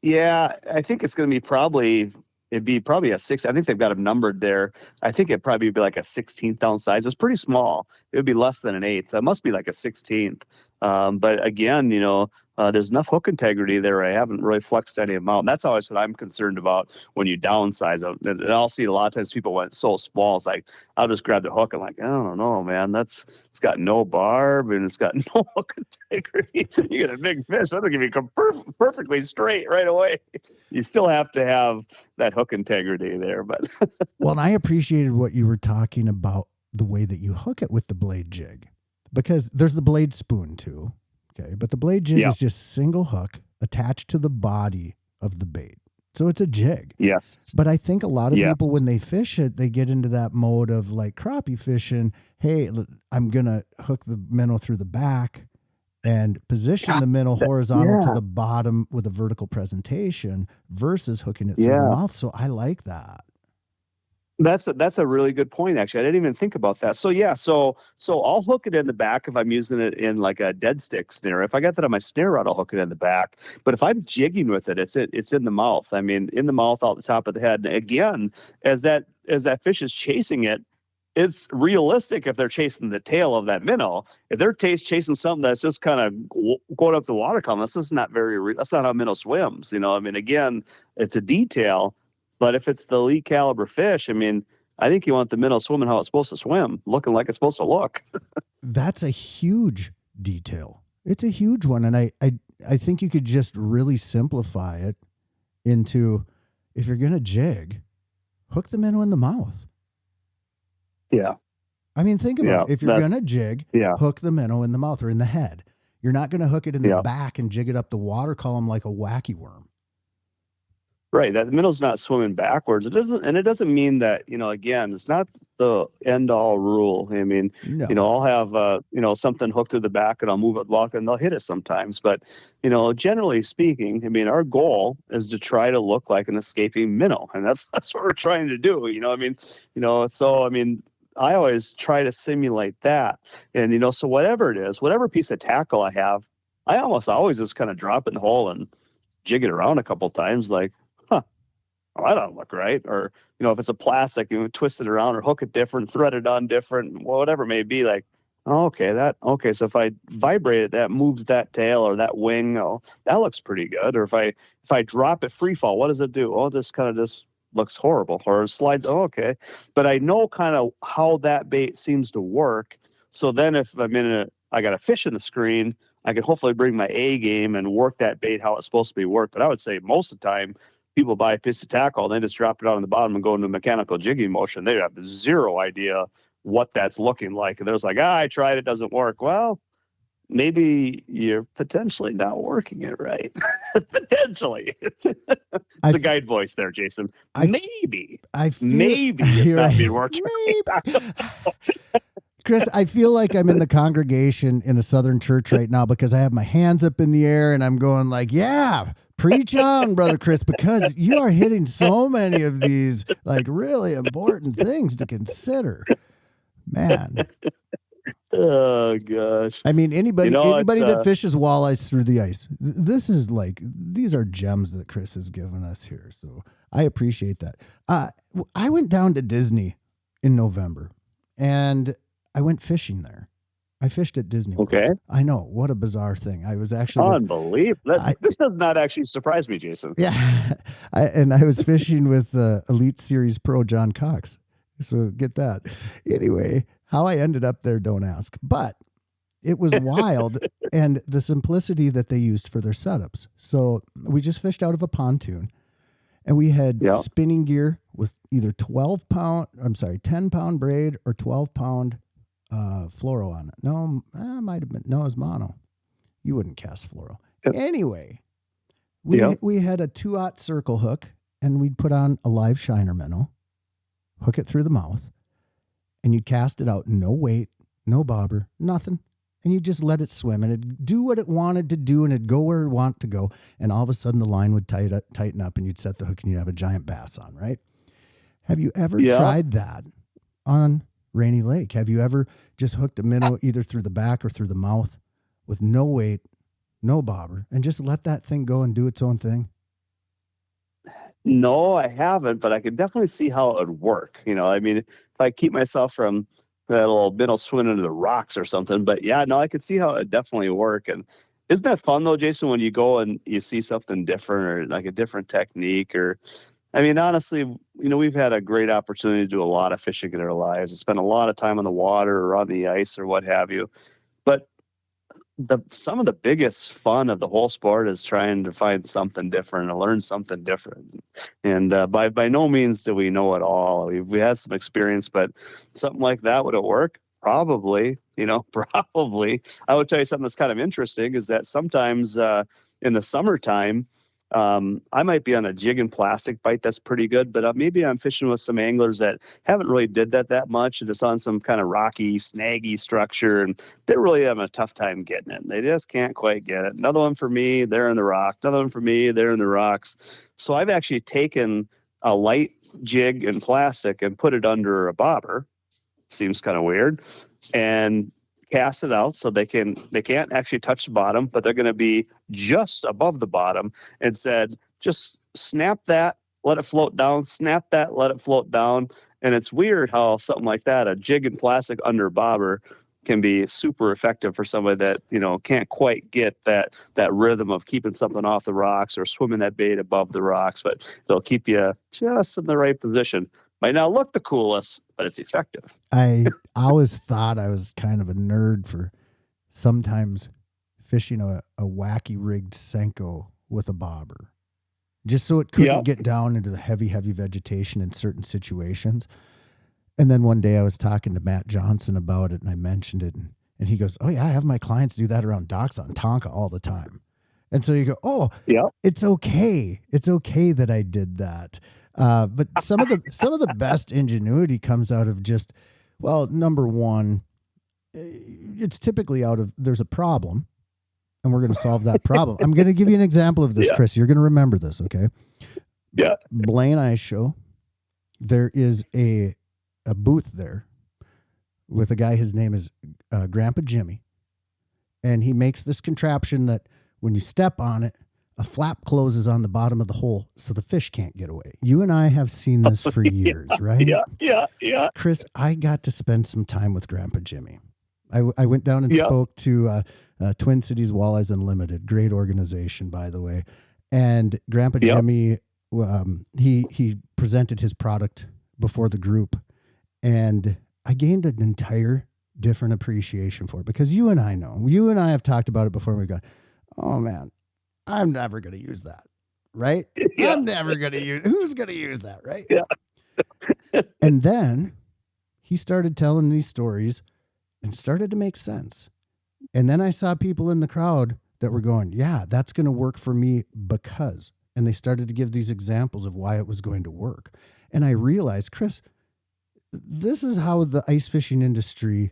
yeah, I think it's going to be it'd be probably a 6. I think they've got them numbered there. I think it'd probably be like a 16th ounce size. It's pretty small. It would be less than an 8th. So it must be like a 16th. But again, there's enough hook integrity there. I haven't really flexed any amount. That's always what I'm concerned about when you downsize them. And I'll see a lot of times people went so small. It's like, I'll just grab the hook and like, I don't know, man, it's got no barb and it's got no hook integrity. You get a big fish, that'll give you perfectly straight right away. You still have to have that hook integrity there. But well, and I appreciated what you were talking about, the way that you hook it with the blade jig, because there's the blade spoon too. Okay. But the blade jig is just single hook attached to the body of the bait. So it's a jig. Yes. But I think a lot of people, when they fish it, they get into that mode of like crappie fishing. Hey, I'm going to hook the minnow through the back and position the minnow horizontal to the bottom with a vertical presentation versus hooking it through the mouth. So I like that. That's a really good point, actually. I didn't even think about that. So so I'll hook it in the back if I'm using it in like a dead stick snare. If I got that on my snare rod, I'll hook it in the back. But if I'm jigging with it, it's in the mouth. I mean, in the mouth, out the top of the head. And again, as that fish is chasing it, it's realistic if they're chasing the tail of that minnow. If they're chasing something that's just kind of going up the water column, that's just not that's not how minnow swims. I mean, again, it's a detail. But if it's the elite caliber fish, I mean, I think you want the minnow swimming how it's supposed to swim, looking like it's supposed to look. That's a huge detail. It's a huge one. And I think you could just really simplify it into, if you're going to jig, hook the minnow in the mouth. Yeah. I mean, think about it. If you're going to jig, hook the minnow in the mouth or in the head. You're not going to hook it in the back and jig it up the water column like a wacky worm. Right. That minnow's not swimming backwards. It doesn't mean that, again, it's not the end all rule. I mean, I'll have, something hooked to the back and I'll move it lock and they'll hit it sometimes. But, generally speaking, I mean, our goal is to try to look like an escaping minnow. And that's what we're trying to do. I always try to simulate that. And, so whatever it is, whatever piece of tackle I have, I almost always just kind of drop it in the hole and jig it around a couple times, like, that don't look right. Or, if it's a plastic, twist it around or hook it different, thread it on different, whatever it may be, like, okay. So if I vibrate it, that moves that tail or that wing. Oh, that looks pretty good. Or if I drop it free fall, what does it do? Oh, it just kind of just looks horrible or slides. Oh, okay. But I know kind of how that bait seems to work. So then if I got a fish in the screen, I can hopefully bring my A game and work that bait how it's supposed to be worked. But I would say most of the time, people buy a piece of tackle and they just drop it out on the bottom and go into mechanical jigging motion. They have zero idea what that's looking like. And there's like, I tried, it doesn't work. Well, maybe you're potentially not working it right. Potentially. It's a guide voice there, Jason. Maybe it's not being worked right. Chris, I feel like I'm in the congregation in a Southern church right now because I have my hands up in the air and I'm going like, yeah, preach on, Brother Chris, because you are hitting so many of these like really important things to consider. Man. Oh gosh. I mean, anybody that fishes walleyes through the ice, these are gems that Chris has given us here. So I appreciate that. I went down to Disney in November and I went fishing there. I fished at Disney World. Okay. I know, what a bizarre thing. I was actually Unbelievable. This does not actually surprise me, Jason. yeah, I was fishing with Elite Series Pro John Cox. So get that. Anyway, how I ended up there, don't ask. But it was wild, and the simplicity that they used for their setups. So we just fished out of a pontoon, and we had spinning gear with either 10-pound braid or 12-pound fluoro on it. No, it might have been. No, it was mono. You wouldn't cast fluoro. Yep. Anyway, we had a 2/0 circle hook, and we'd put on a live shiner minnow, hook it through the mouth, and you'd cast it out. No weight, no bobber, nothing. And you just let it swim, and it'd do what it wanted to do, and it'd go where it wanted to go. And all of a sudden, the line would tighten up, and you'd set the hook, and you'd have a giant bass on, right? Have you ever tried that on Rainy Lake? Have you ever just hooked a minnow either through the back or through the mouth with no weight, no bobber, and just let that thing go and do its own thing? No, I haven't, but I could definitely see how it would work. I mean, if I keep myself from that little minnow swimming into the rocks or something. But yeah, no, I could see how it definitely work. And isn't that fun though, Jason, when you go and you see something different or like a different technique? Or, I mean, honestly, we've had a great opportunity to do a lot of fishing in our lives, to spend a lot of time on the water or on the ice or what have you. But some of the biggest fun of the whole sport is trying to find something different and learn something different. And by no means do we know it all. We had some experience, but something like that, would it work? Probably. Probably. I would tell you something that's kind of interesting is that sometimes in the summertime, I might be on a jig and plastic bite that's pretty good, but maybe I'm fishing with some anglers that haven't really did that much, and it's on some kind of rocky, snaggy structure, and they're really having a tough time getting it. They just can't quite get it. Another one for me, they're in the rock. Another one for me, they're in the rocks. So I've actually taken a light jig and plastic and put it under a bobber. Seems kind of weird. And cast it out so they can't actually touch the bottom, but they're going to be just above the bottom, and said, just snap that, let it float down, snap that, let it float down. And it's weird how something like that, a jig and plastic under bobber, can be super effective for somebody that, can't quite get that rhythm of keeping something off the rocks or swimming that bait above the rocks, but they'll keep you just in the right position. Might not look the coolest, but it's effective. I always thought I was kind of a nerd for sometimes fishing a wacky rigged Senko with a bobber, just so it couldn't get down into the heavy vegetation in certain situations. And then one day I was talking to Matt Johnson about it, and I mentioned it, and he goes, "Oh yeah, I have my clients do that around docks on Tonka all the time." And so you go, "Oh, yeah, it's okay. It's okay that I did that." But some of the best ingenuity comes out of just, well, number one, it's typically out of, there's a problem, and we're going to solve that problem. I'm going to give you an example of this, Chris. You're going to remember this, okay? Yeah. Blaine Ice Show. There is a booth there with a guy. His name is Grandpa Jimmy, and he makes this contraption that when you step on it, a flap closes on the bottom of the hole so the fish can't get away. You and I have seen this for years, right? Yeah. Chris, I got to spend some time with Grandpa Jimmy. I went down and spoke to Twin Cities Walleyes Unlimited, great organization, by the way. And Grandpa Jimmy, he presented his product before the group, and I gained an entire different appreciation for it, because you and I have talked about it before, and we've gone, oh man, I'm never going to use that, right? Yeah. I'm never going to use, who's going to use that, right? Yeah. And then he started telling these stories and started to make sense. And then I saw people in the crowd that were going, yeah, that's going to work for me because, and they started to give these examples of why it was going to work. And I realized, Chris, this is how the ice fishing industry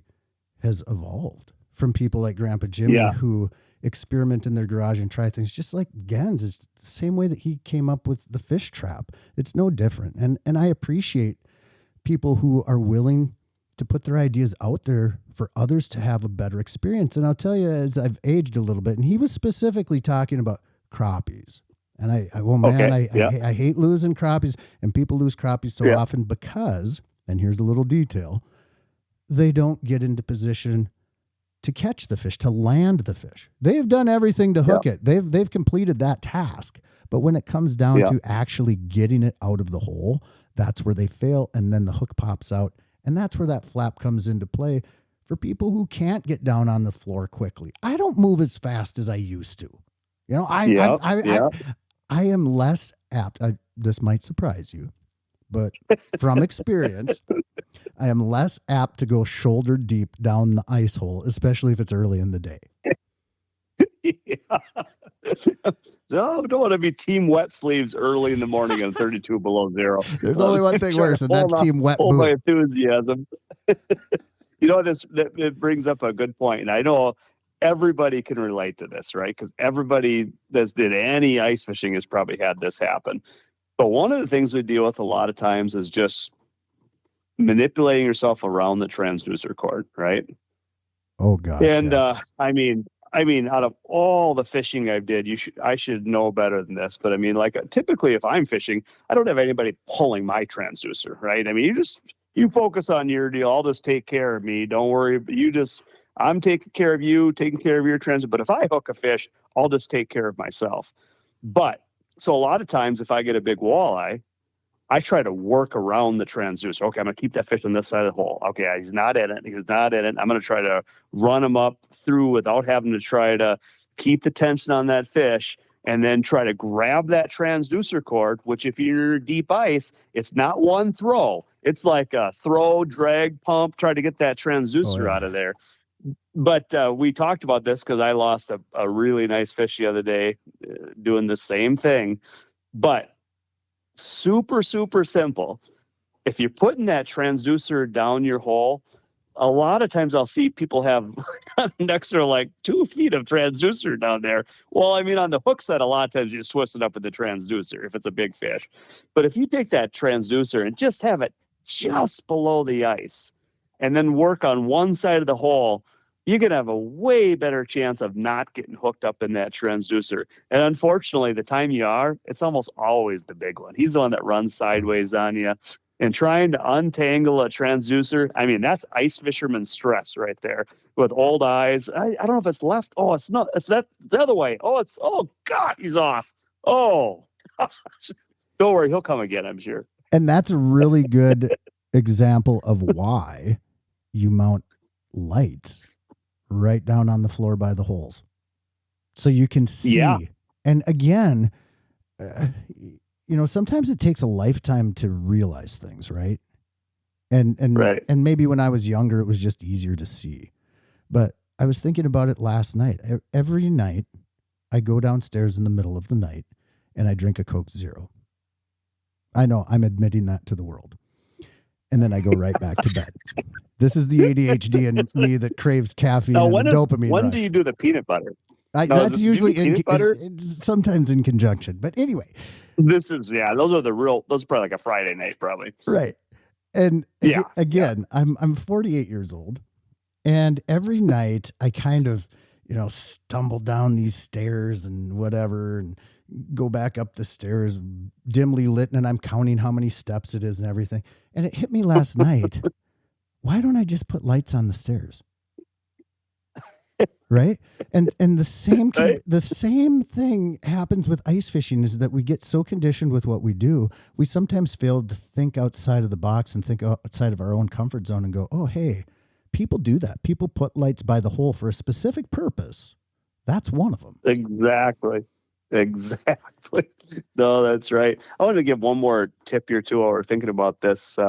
has evolved from people like Grandpa Jimmy who experiment in their garage and try things, just like Gens. It's the same way that he came up with the fish trap. It's no different. And I appreciate people who are willing to put their ideas out there for others to have a better experience. And I'll tell you, as I've aged a little bit, and he was specifically talking about crappies. And I hate losing crappies, and people lose crappies so often because, and here's a little detail, they don't get into position to catch the fish, to land the fish. They have done everything to hook it. They've completed that task. But when it comes down to actually getting it out of the hole, that's where they fail. And then the hook pops out. And that's where that flap comes into play for people who can't get down on the floor quickly. I don't move as fast as I used to. You know, I am less apt. This might surprise you, but from experience, I am less apt to go shoulder deep down the ice hole, especially if it's early in the day. No, don't want to be team wet sleeves early in the morning on 32 below zero. There's only one thing worse, and that's team wet boot. My enthusiasm. You know, it brings up a good point, and I know everybody can relate to this, right? Because everybody that's did any ice fishing has probably had this happen. But one of the things we deal with a lot of times is just manipulating yourself around the transducer cord, right? Oh gosh. And yes. I mean, out of all the fishing I've did, I should know better than this. But I mean, like typically, if I'm fishing, I don't have anybody pulling my transducer, right? I mean, you focus on your deal. I'll just take care of me. Don't worry. I'm taking care of you, taking care of your transducer. But if I hook a fish, I'll just take care of myself. But so a lot of times, if I get a big walleye, I try to work around the transducer. Okay, I'm going to keep that fish on this side of the hole. Okay, he's not in it. I'm going to try to run him up through without having to try to keep the tension on that fish, and then try to grab that transducer cord, which if you're deep ice, it's not one throw. It's like a throw, drag, pump, try to get that transducer out of there. But we talked about this because I lost a really nice fish the other day doing the same thing. But super, super simple. If you're putting that transducer down your hole, a lot of times I'll see people have an extra like 2 feet of transducer down there. Well, I mean, on the hook set, a lot of times you just twist it up with the transducer if it's a big fish. But if you take that transducer and just have it just below the ice and then work on one side of the hole, you're going to have a way better chance of not getting hooked up in that transducer. And unfortunately, the time you are, it's almost always the big one. He's the one that runs sideways on you. And trying to untangle a transducer, I mean, that's ice fisherman stress right there with old eyes. I don't know if it's left. Oh, it's not. It's that the other way. Oh, God, he's off. Oh, gosh. Don't worry. He'll come again, I'm sure. And that's a really good example of why you mount lights right down on the floor by the holes. So you can see. Yeah. And again, sometimes it takes a lifetime to realize things, right? And right. And maybe when I was younger, it was just easier to see. But I was thinking about it last night. Every night, I go downstairs in the middle of the night and I drink a Coke Zero. I know I'm admitting that to the world. And then I go right back to bed. This is the ADHD in me that craves caffeine and dopamine When rush. do you do the peanut butter? That's usually it's sometimes in conjunction. But anyway. Those are those are probably like a Friday night, probably. Right. And again, I'm 48 years old. And every night I kind of, stumble down these stairs and whatever and go back up the stairs dimly lit, and I'm counting how many steps it is and everything. And it hit me last night. Why don't I just put lights on the stairs? Right. And the same thing happens with ice fishing, is that we get so conditioned with what we do. We sometimes fail to think outside of the box and think outside of our own comfort zone and go, oh, hey, people do that. People put lights by the hole for a specific purpose. That's one of them. Exactly. No, that's right. I want to give one more tip here too while we're thinking about this.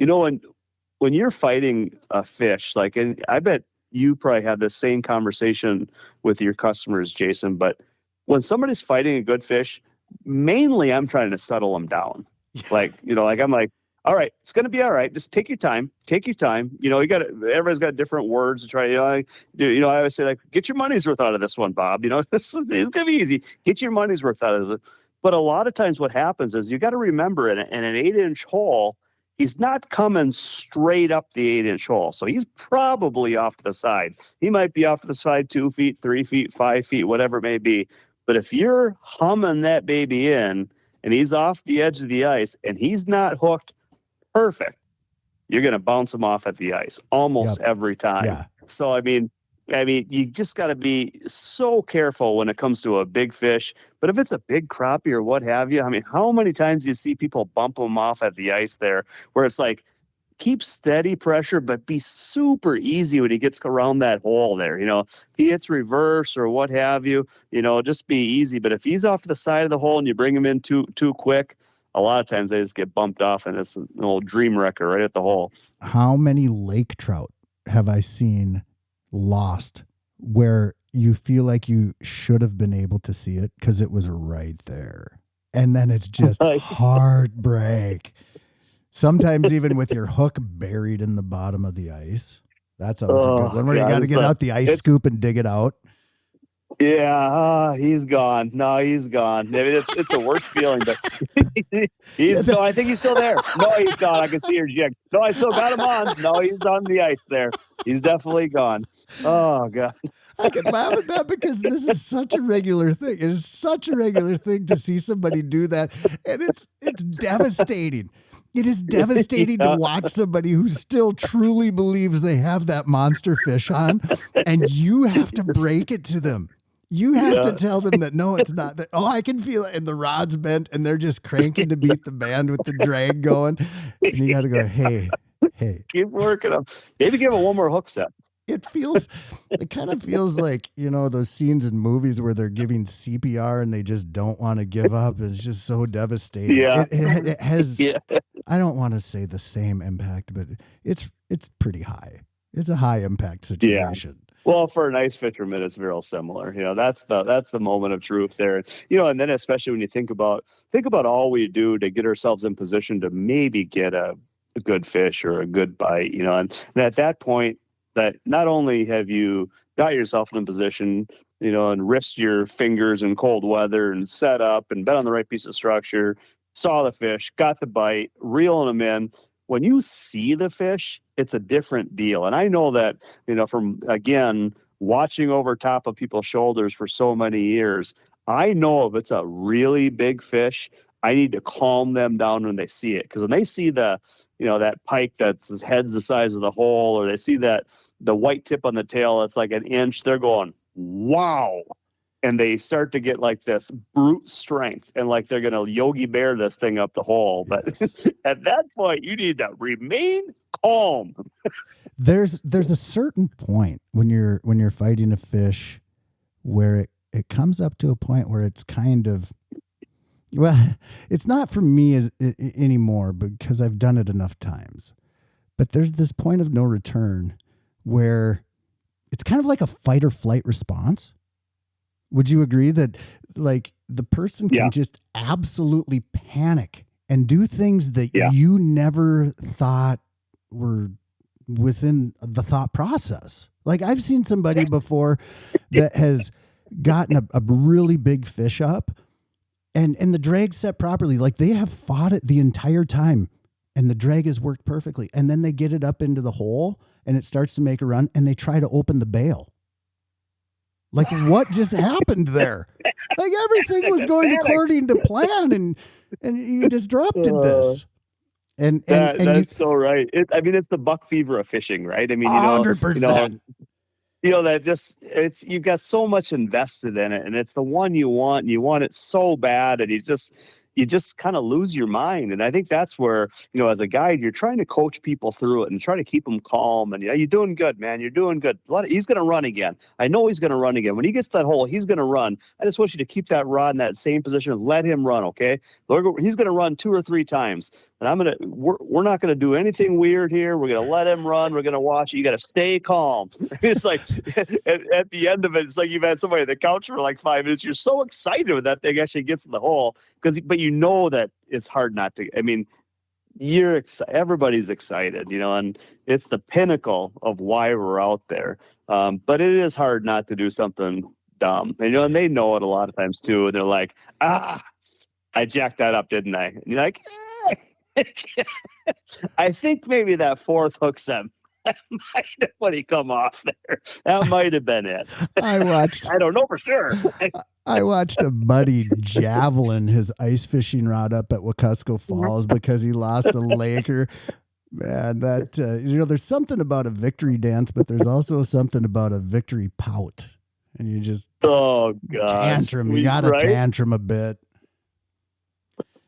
When you're fighting a fish, and I bet you probably have the same conversation with your customers, Jason, but when somebody's fighting a good fish, mainly I'm trying to settle them down. I'm like, all right, it's going to be all right. Just take your time. Everybody's got different words to try. I always say, get your money's worth out of this one, Bob. It's going to be easy. Get your money's worth out of it. But a lot of times what happens is you got to remember in an 8-inch hole, he's not coming straight up the 8-inch hole. So he's probably off to the side. He might be off to the side 2 feet, 3 feet, 5 feet, whatever it may be. But if you're humming that baby in and he's off the edge of the ice and he's not hooked perfect, you're going to bounce him off at the ice almost every time. Yeah. So, I mean, I mean, you just got to be so careful when it comes to a big fish. But if it's a big crappie or what have you, I mean, how many times do you see people bump them off at the ice there where it's like, keep steady pressure, but be super easy when he gets around that hole there. If he hits reverse or what have you, just be easy. But if he's off to the side of the hole and you bring him in too quick, a lot of times they just get bumped off and it's an old dream wrecker right at the hole. How many lake trout have I seen lost where you feel like you should have been able to see it because it was right there? And then it's just heartbreak. Sometimes even with your hook buried in the bottom of the ice. That's always a good one where you got to get out the ice scoop and dig it out. Yeah, he's gone. No, he's gone. I mean, it's the worst feeling, but no, I think he's still there. No, he's gone. I can see your jig. No, I still got him on. No, he's on the ice there. He's definitely gone. Oh, God. I can laugh at that because this is such a regular thing. It is such a regular thing to see somebody do that. And it's devastating. It is devastating to watch somebody who still truly believes they have that monster fish on, and you have to break it to them. You have to tell them that, no, it's not. That, oh, I can feel it. And the rod's bent, and they're just cranking to beat the band with the drag going. And you got to go, hey. Keep working them. Maybe give them one more hook set. It kind of feels like, those scenes in movies where they're giving CPR and they just don't want to give up. It's just so devastating. Yeah. It has, I don't want to say the same impact, but it's pretty high. It's a high impact situation. Yeah. Well, for an ice fisherman, it's real similar. That's the moment of truth there. And then especially when you think about all we do to get ourselves in position to maybe get a good fish or a good bite, and at that point, that not only have you got yourself in a position, and risked your fingers in cold weather and set up and been on the right piece of structure, saw the fish, got the bite, reeling them in. When you see the fish, it's a different deal. And I know that, from, again, watching over top of people's shoulders for so many years, I know if it's a really big fish, I need to calm them down when they see it. Because when they see that pike that's his head's the size of the hole, or they see the white tip on the tail that's like an inch, they're going, wow. And they start to get like this brute strength and like they're going to Yogi Bear this thing up the hole. But at that point, you need to remain calm. There's a certain point when you're fighting a fish where it comes up to a point where it's kind of, well, it's not for me anymore because I've done it enough times. But there's this point of no return where it's kind of like a fight or flight response. Would you agree that like the person can just absolutely panic and do things that you never thought were within the thought process? Like I've seen somebody before that has gotten a really big fish up and the drag set properly. Like they have fought it the entire time and the drag has worked perfectly. And then they get it up into the hole and it starts to make a run and they try to open the bail. Like what just happened there? Like everything was going according to plan and you disrupted this. And that's so right. It's the buck fever of fishing, right? I mean, 100%. That just you've got so much invested in it and it's the one you want and you want it so bad and you just kind of lose your mind. And I think that's where, as a guide, you're trying to coach people through it and try to keep them calm. And you're doing good, man. You're doing good. He's going to run again. I know he's going to run again. When he gets to that hole, he's going to run. I just want you to keep that rod in that same position and let him run. Okay. He's going to run 2 or 3 times. And we're not going to do anything weird here. We're going to let him run. We're going to watch it. You got to stay calm. It's like at the end of it, it's like you've had somebody on the couch for like 5 minutes. You're so excited when that thing actually gets in the hole but you know that it's hard not to. I mean, everybody's excited, and it's the pinnacle of why we're out there. But it is hard not to do something dumb, and they know it a lot of times too. And they're like, I jacked that up, didn't I? And you're like, I think maybe that 4th hook set might have when he come off there. That might have been it. I don't know for sure. I watched a buddy javelin his ice fishing rod up at Wekusko Falls because he lost a laker Man, that there's something about a victory dance, but there's also something about a victory pout, and you just Oh gosh, tantrum. You got to right? tantrum a bit.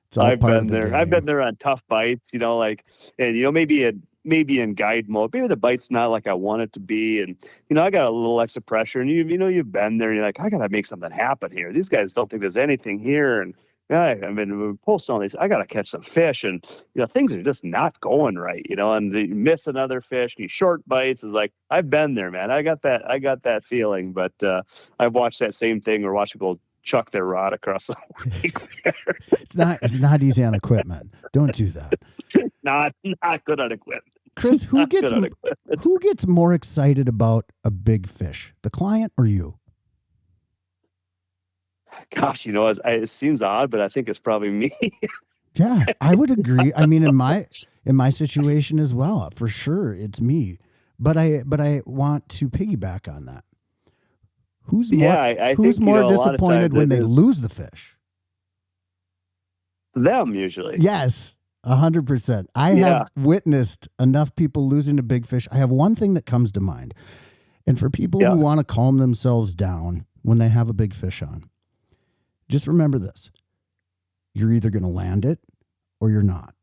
It's all I've part of been the there. game. I've been there on tough bites, like, and maybe in guide mode, maybe the bite's not like I want it to be, and I got a little extra pressure, and you've been there, and you're like, I gotta make something happen here. These guys don't think there's anything here, and yeah, I mean, we're posting all these. I gotta catch some fish, and things are just not going right, and you miss another fish, and you short bites. Is like I've been there, man. I got that feeling, but I've watched that same thing or watch people chuck their rod across the lake. It's not easy on equipment. Don't do that. Not good on equipment. Chris, who gets more excited about a big fish, the client or you? Gosh, it seems odd, but I think it's probably me. Yeah, I would agree. I mean, in my situation as well, for sure, it's me. But I want to piggyback on that. Who's more disappointed when they lose the fish? Them usually. Yes, 100%. I have witnessed enough people losing a big fish. I have one thing that comes to mind, and for people who want to calm themselves down when they have a big fish on, just remember this: you're either going to land it or you're not.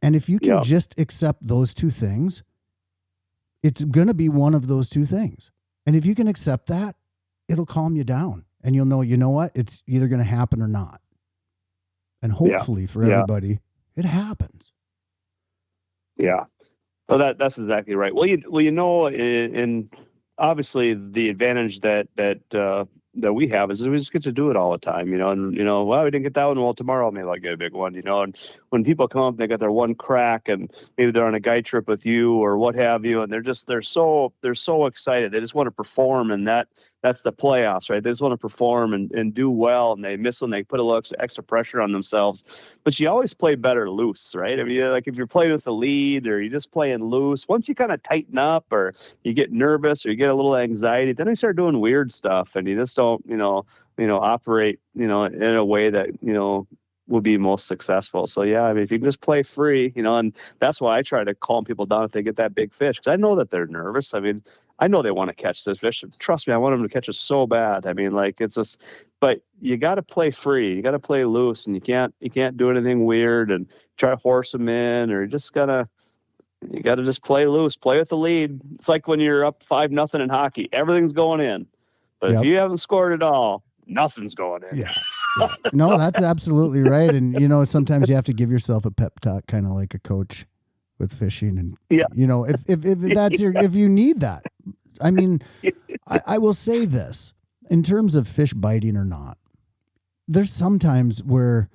And if you can just accept those two things, it's going to be one of those two things. And if you can accept that, it'll calm you down, and you'll know, what, it's either going to happen or not. And hopefully for everybody, it happens. Yeah. Well, that's exactly right. Well, in obviously the advantage that we have is we just get to do it all the time, and well, we didn't get that one. Well, tomorrow maybe I'll get a big one, and when people come up, they got their one crack, and maybe they're on a guide trip with you or what have you, and they're so excited. They just want to perform, and that's the playoffs, right? They just want to perform and do well, and they miss when they put a little extra pressure on themselves. But you always play better loose, right? I mean, like if you're playing with the lead or you're just playing loose, once you kind of tighten up or you get nervous or you get a little anxiety, then you start doing weird stuff, and you just don't, operate, in a way that, will be most successful. So yeah, I mean, if you can just play free, and that's why I try to calm people down if they get that big fish, because I know that they're nervous. I mean, I know they want to catch this fish. Trust me, I want them to catch it so bad. I mean, like it's just, but you got to play free. You got to play loose, and you can't do anything weird and try to horse them in, or you got to just play loose, play with the lead. It's like when you're up 5-0 in hockey, everything's going in, but if you haven't scored at all, nothing's going in. Yeah. No, that's absolutely right. And sometimes you have to give yourself a pep talk, kind of like a coach with fishing, and if that's if you need that. I mean, I will say this in terms of fish biting or not. There's sometimes where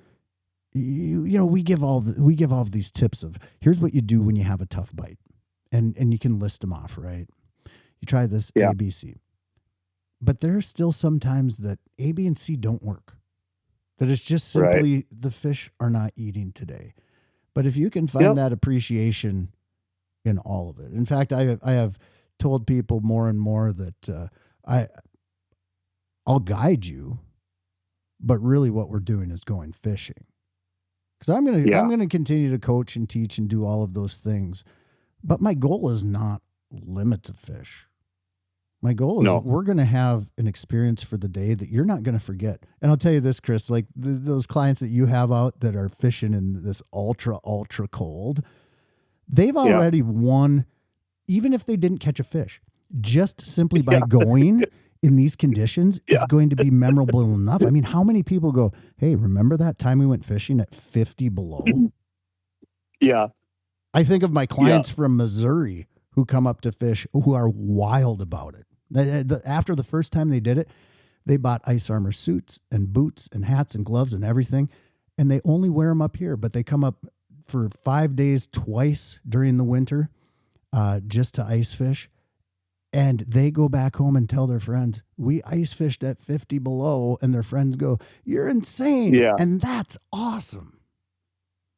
we give all these tips of here's what you do when you have a tough bite, and you can list them off, right? You try this A, B, C, but there are still sometimes that A, B, and C don't work. That it's just simply the fish are not eating today. But if you can find that appreciation in all of it. In fact, I have told people more and more that I'll guide you, but really what we're doing is going fishing. Because I'm gonna continue to coach and teach and do all of those things. But my goal is not limit to fish. My goal is we're going to have an experience for the day that you're not going to forget. And I'll tell you this, Chris, like those clients that you have out that are fishing in this ultra cold, they've already won, even if they didn't catch a fish, just simply by going in these conditions is going to be memorable enough. I mean, how many people go, hey, remember that time we went fishing at 50 below? Yeah. I think of my clients from Missouri who come up to fish who are wild about it. After the first time they did it, they bought ice armor suits and boots and hats and gloves and everything, and they only wear them up here, but they come up for 5 days twice during the winter just to ice fish, and they go back home and tell their friends, we ice fished at 50 below, and their friends go, you're insane, and that's awesome.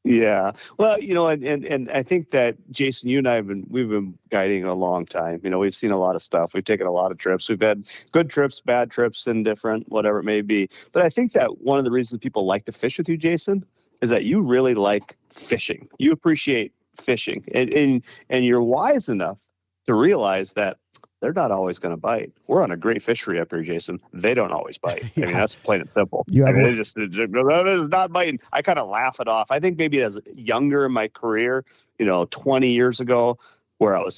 Yeah. Well, and I think that Jason, you and I we've been guiding a long time. We've seen a lot of stuff. We've taken a lot of trips. We've had good trips, bad trips, indifferent, whatever it may be. But I think that one of the reasons people like to fish with you, Jason, is that you really like fishing. You appreciate fishing, and you're wise enough to realize that they're not always going to bite. We're on a great fishery up here, Jason. They don't always bite. Yeah. I mean, that's plain and simple. You have they're not biting. I kind of laugh it off. I think maybe as younger in my career, 20 years ago, where I was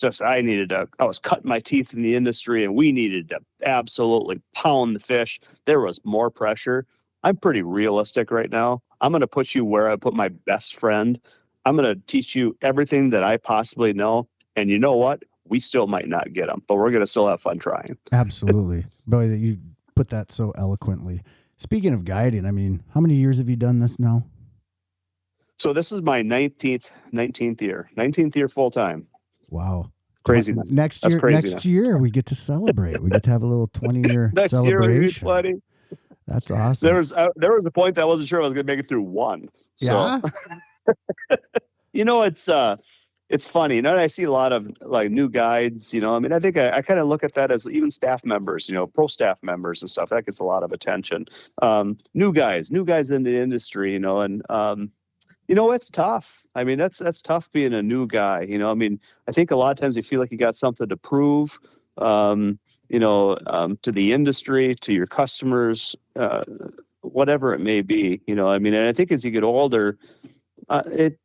cutting my teeth in the industry and we needed to absolutely pound the fish. There was more pressure. I'm pretty realistic right now. I'm going to put you where I put my best friend. I'm going to teach you everything that I possibly know. And you know what? We still might not get them, but we're going to still have fun trying. Absolutely. Boy, you put that so eloquently. Speaking of guiding, I mean, how many years have you done this now? So this is my 19th year full time. Wow. Craziness. Next year we get to celebrate. We get to have a little 20-year celebration. Year 20. That's awesome. There was a point that I wasn't sure I was going to make it through one. So. Yeah. It's funny. I see a lot of like new guides, I mean, I think I kind of look at that as even staff members, pro staff members and stuff. That gets a lot of attention. New guys in the industry, and it's tough. I mean, that's tough being a new guy. I mean, I think a lot of times you feel like you got something to prove, to the industry, to your customers, whatever it may be. I mean, and I think as you get older, I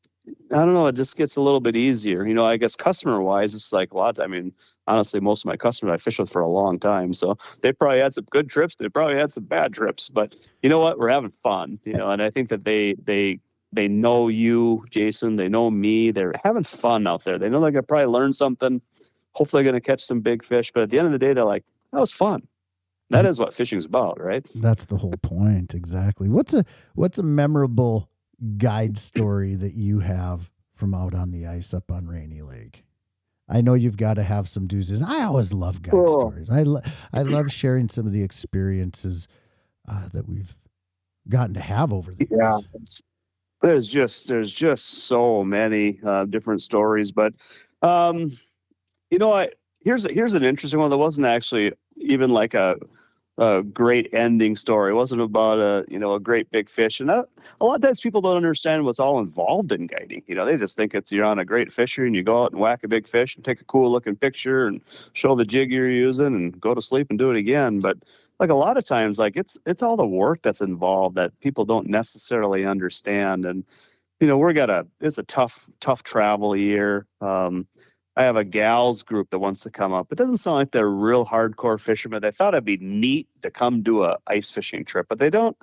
don't know, it just gets a little bit easier. I guess customer wise, it's like a lot. I mean, honestly, most of my customers I fished with for a long time. So they probably had some good trips. They probably had some bad trips, but you know what? We're having fun, and I think that they know you, Jason, they know me. They're having fun out there. They know they're going to probably learn something. Hopefully they're going to catch some big fish. But at the end of the day, they're like, that was fun. That is what fishing's about, right? That's the whole point. Exactly. What's a memorable guide story that you have from out on the ice up on Rainy Lake? I know you've got to have some doozies. And I always love guide stories. I love sharing some of the experiences that we've gotten to have over the years. There's just so many different stories, but here's an interesting one that wasn't actually even like a great ending story. It wasn't about a great big fish. And a lot of times people don't understand what's all involved in guiding. They just think you're on a great fishery and you go out and whack a big fish and take a cool looking picture and show the jig you're using and go to sleep and do it again. But like a lot of times, like it's all the work that's involved that people don't necessarily understand. And, it's a tough travel year. I have a gals group that wants to come up. It doesn't sound like they're real hardcore fishermen. They thought it'd be neat to come do a ice fishing trip, but they don't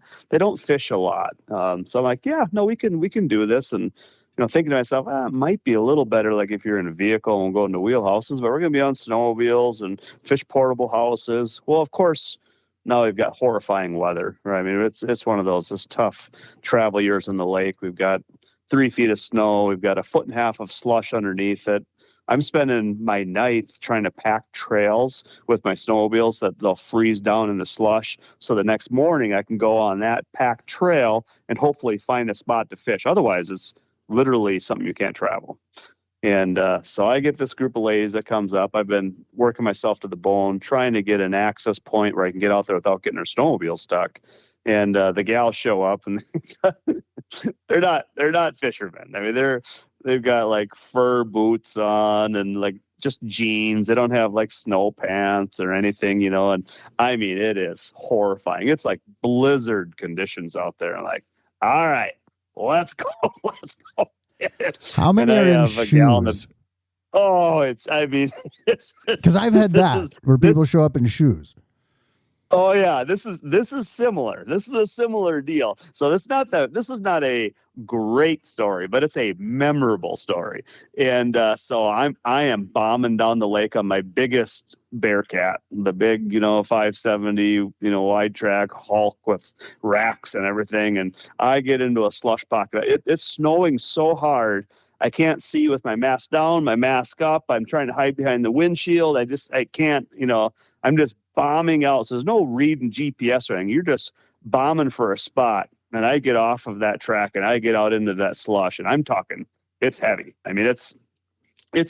fish a lot. So I'm like, yeah, no, we can do this. And, thinking to myself, it might be a little better like if you're in a vehicle and going to wheelhouses, but we're going to be on snowmobiles and fish portable houses. Well, of course, now we've got horrifying weather, right? I mean, it's one of those tough travel years in the lake. We've got 3 feet of snow. We've got 1.5 feet of slush underneath it. I'm spending my nights trying to pack trails with my snowmobiles that they'll freeze down in the slush. So the next morning I can go on that packed trail and hopefully find a spot to fish. Otherwise, it's literally something you can't travel. And so I get this group of ladies that comes up. I've been working myself to the bone, trying to get an access point where I can get out there without getting their snowmobile stuck. And the gals show up and they're not fishermen. I mean, they've got like fur boots on and like just jeans. They don't have like snow pants or anything, and I mean, it is horrifying. It's like blizzard conditions out there. I'm like, all right, let's go. How many are in shoes? It's because I've had that where people show up in shoes. Oh yeah, this is similar. This is a similar deal. So this is not a great story, but it's a memorable story. And so I am bombing down the lake on my biggest Bearcat, the big 570 wide track Hulk with racks and everything. And I get into a slush pocket. It's snowing so hard. I can't see with my mask down, my mask up. I'm trying to hide behind the windshield. I can't, I'm just bombing out. So there's no reading GPS or anything. You're just bombing for a spot. And I get off of that track and I get out into that slush and I'm talking, it's heavy. I mean, it's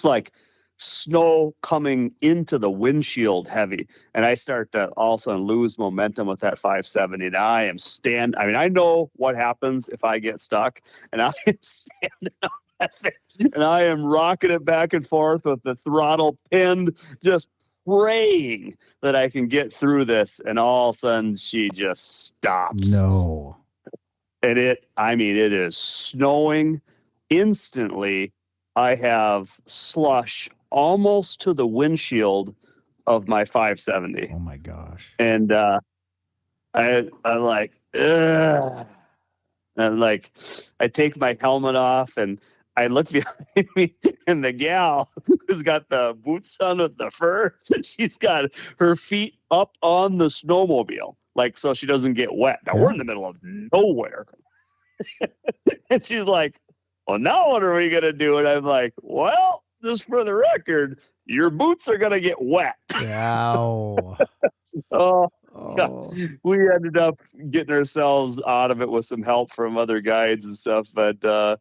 like snow coming into the windshield heavy, and I start to all of a sudden lose momentum with that 570. And I know what happens if I get stuck, and I am standing on that thing, and I am rocking it back and forth with the throttle pinned, just praying that I can get through this. And all of a sudden she just stops. No. And it is snowing instantly. I have slush almost to the windshield of my 570. Oh my gosh. And I'm like, ugh. And like, I take my helmet off and I look behind me, and the gal who's got the boots on with the fur, she's got her feet up on the snowmobile, like, so she doesn't get wet. Now we're in the middle of nowhere. And she's like, well, now what are we going to do? And I'm like, well, just for the record, your boots are going to get wet. Wow. Oh. We ended up getting ourselves out of it with some help from other guides and stuff. But,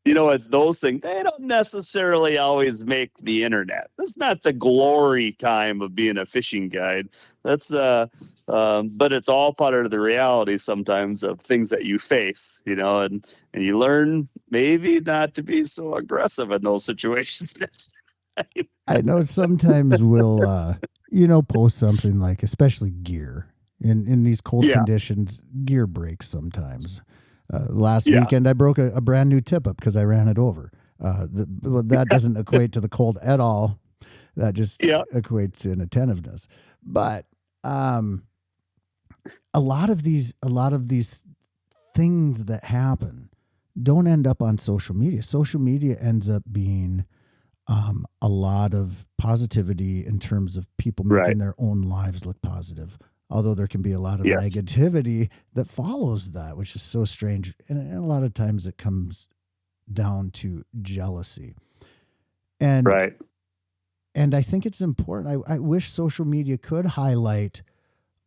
it's those things. They don't necessarily always make the internet. That's not the glory time of being a fishing guide. That's, but it's all part of the reality sometimes of things that you face, and you learn maybe not to be so aggressive in those situations next time. I know sometimes we'll, post something like, especially gear in these cold conditions, gear breaks sometimes. Last weekend, I broke a brand new tip up because I ran it over. That doesn't equate to the cold at all. That just equates to inattentiveness. But a lot of these things that happen don't end up on social media. Social media ends up being a lot of positivity in terms of people making their own lives look positive. Although there can be a lot of negativity that follows that, which is so strange. And a lot of times it comes down to jealousy. And I think it's important. I wish social media could highlight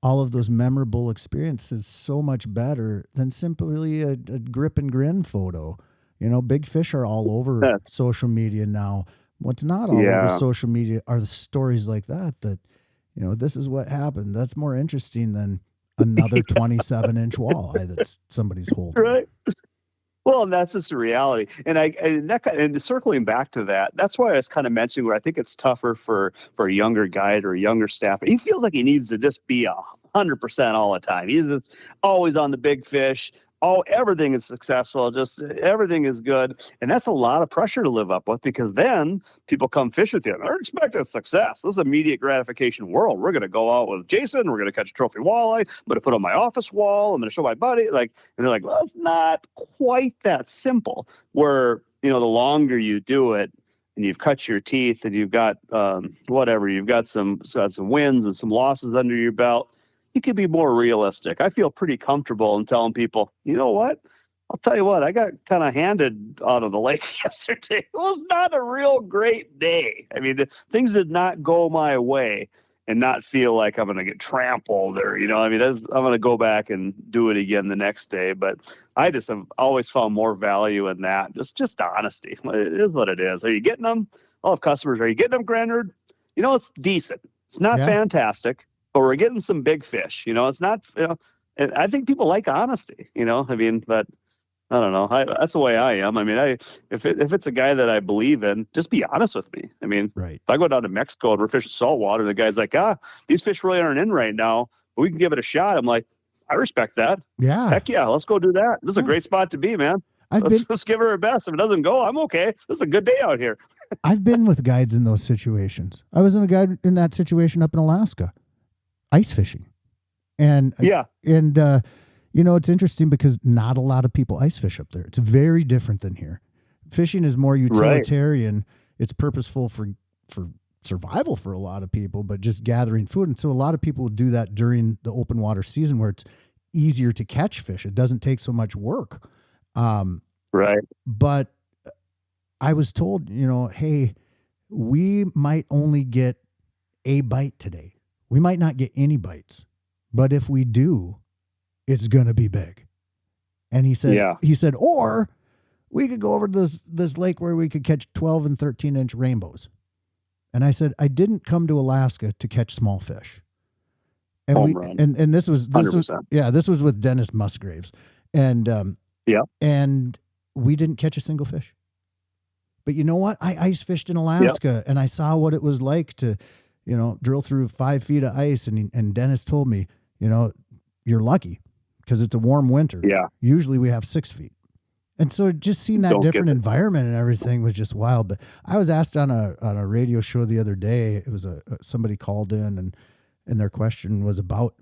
all of those memorable experiences so much better than simply a grip and grin photo. Big fish are all over social media now. What's not all over social media are the stories like that, this is what happened. That's more interesting than another 27-inch walleye that somebody's holding. Right. Well, and that's just the reality. And circling back to that, that's why I was kind of mentioning where I think it's tougher for a younger guide or a younger staff. He feels like he needs to just be 100% all the time. He's just always on the big fish. Everything is successful. Just everything is good. And that's a lot of pressure to live up with, because then people come fish with you and they're expecting success. This is immediate gratification world. We're going to go out with Jason. We're going to catch a trophy walleye. I'm going to put on my office wall. I'm going to show my buddy. And they're like, well, it's not quite that simple. Where, the longer you do it and you've cut your teeth and you've got you've got some wins and some losses under your belt, you could be more realistic. I feel pretty comfortable in telling people, you know what? I'll tell you what, I got kind of handed out of the lake yesterday. It was not a real great day. I mean, things did not go my way, and not feel like I'm going to get trampled or, I'm going to go back and do it again the next day. But I just have always found more value in that. Just honesty. It is what it is. Are you getting them? I'll have customers. Are you getting them, Granrud? It's decent. It's not fantastic. But we're getting some big fish, it's not, and I think people like honesty, but I don't know. That's the way I am. If it's a guy that I believe in, just be honest with me. If I go down to Mexico and we're fishing saltwater, the guy's like, these fish really aren't in right now, but we can give it a shot. I'm like, I respect that. Yeah. Heck yeah. Let's go do that. This is a great spot to be, man. Let's give her our best. If it doesn't go, I'm okay. This is a good day out here. I've been with guides in those situations. I was in that situation up in Alaska. Ice fishing. And it's interesting because not a lot of people ice fish up there. It's very different than here. Fishing is more utilitarian. It's purposeful for survival for a lot of people, but just gathering food. And so a lot of people do that during the open water season where it's easier to catch fish. It doesn't take so much work. But I was told, hey, we might only get a bite today. We might not get any bites, but if we do, it's going to be big. And he said, or we could go over to this lake where we could catch 12 and 13-inch rainbows. And I said, I didn't come to Alaska to catch small fish. And Home run. and this was 100%. this was with Dennis Musgraves. And Yeah. and we didn't catch a single fish. But you know what? I ice fished in Alaska and I saw what it was like to, drill through 5 feet of ice. And Dennis told me, you're lucky because it's a warm winter. Yeah. Usually we have 6 feet. And so just seeing that different environment and everything was just wild. But I was asked on a radio show the other day, it was somebody called in and their question was about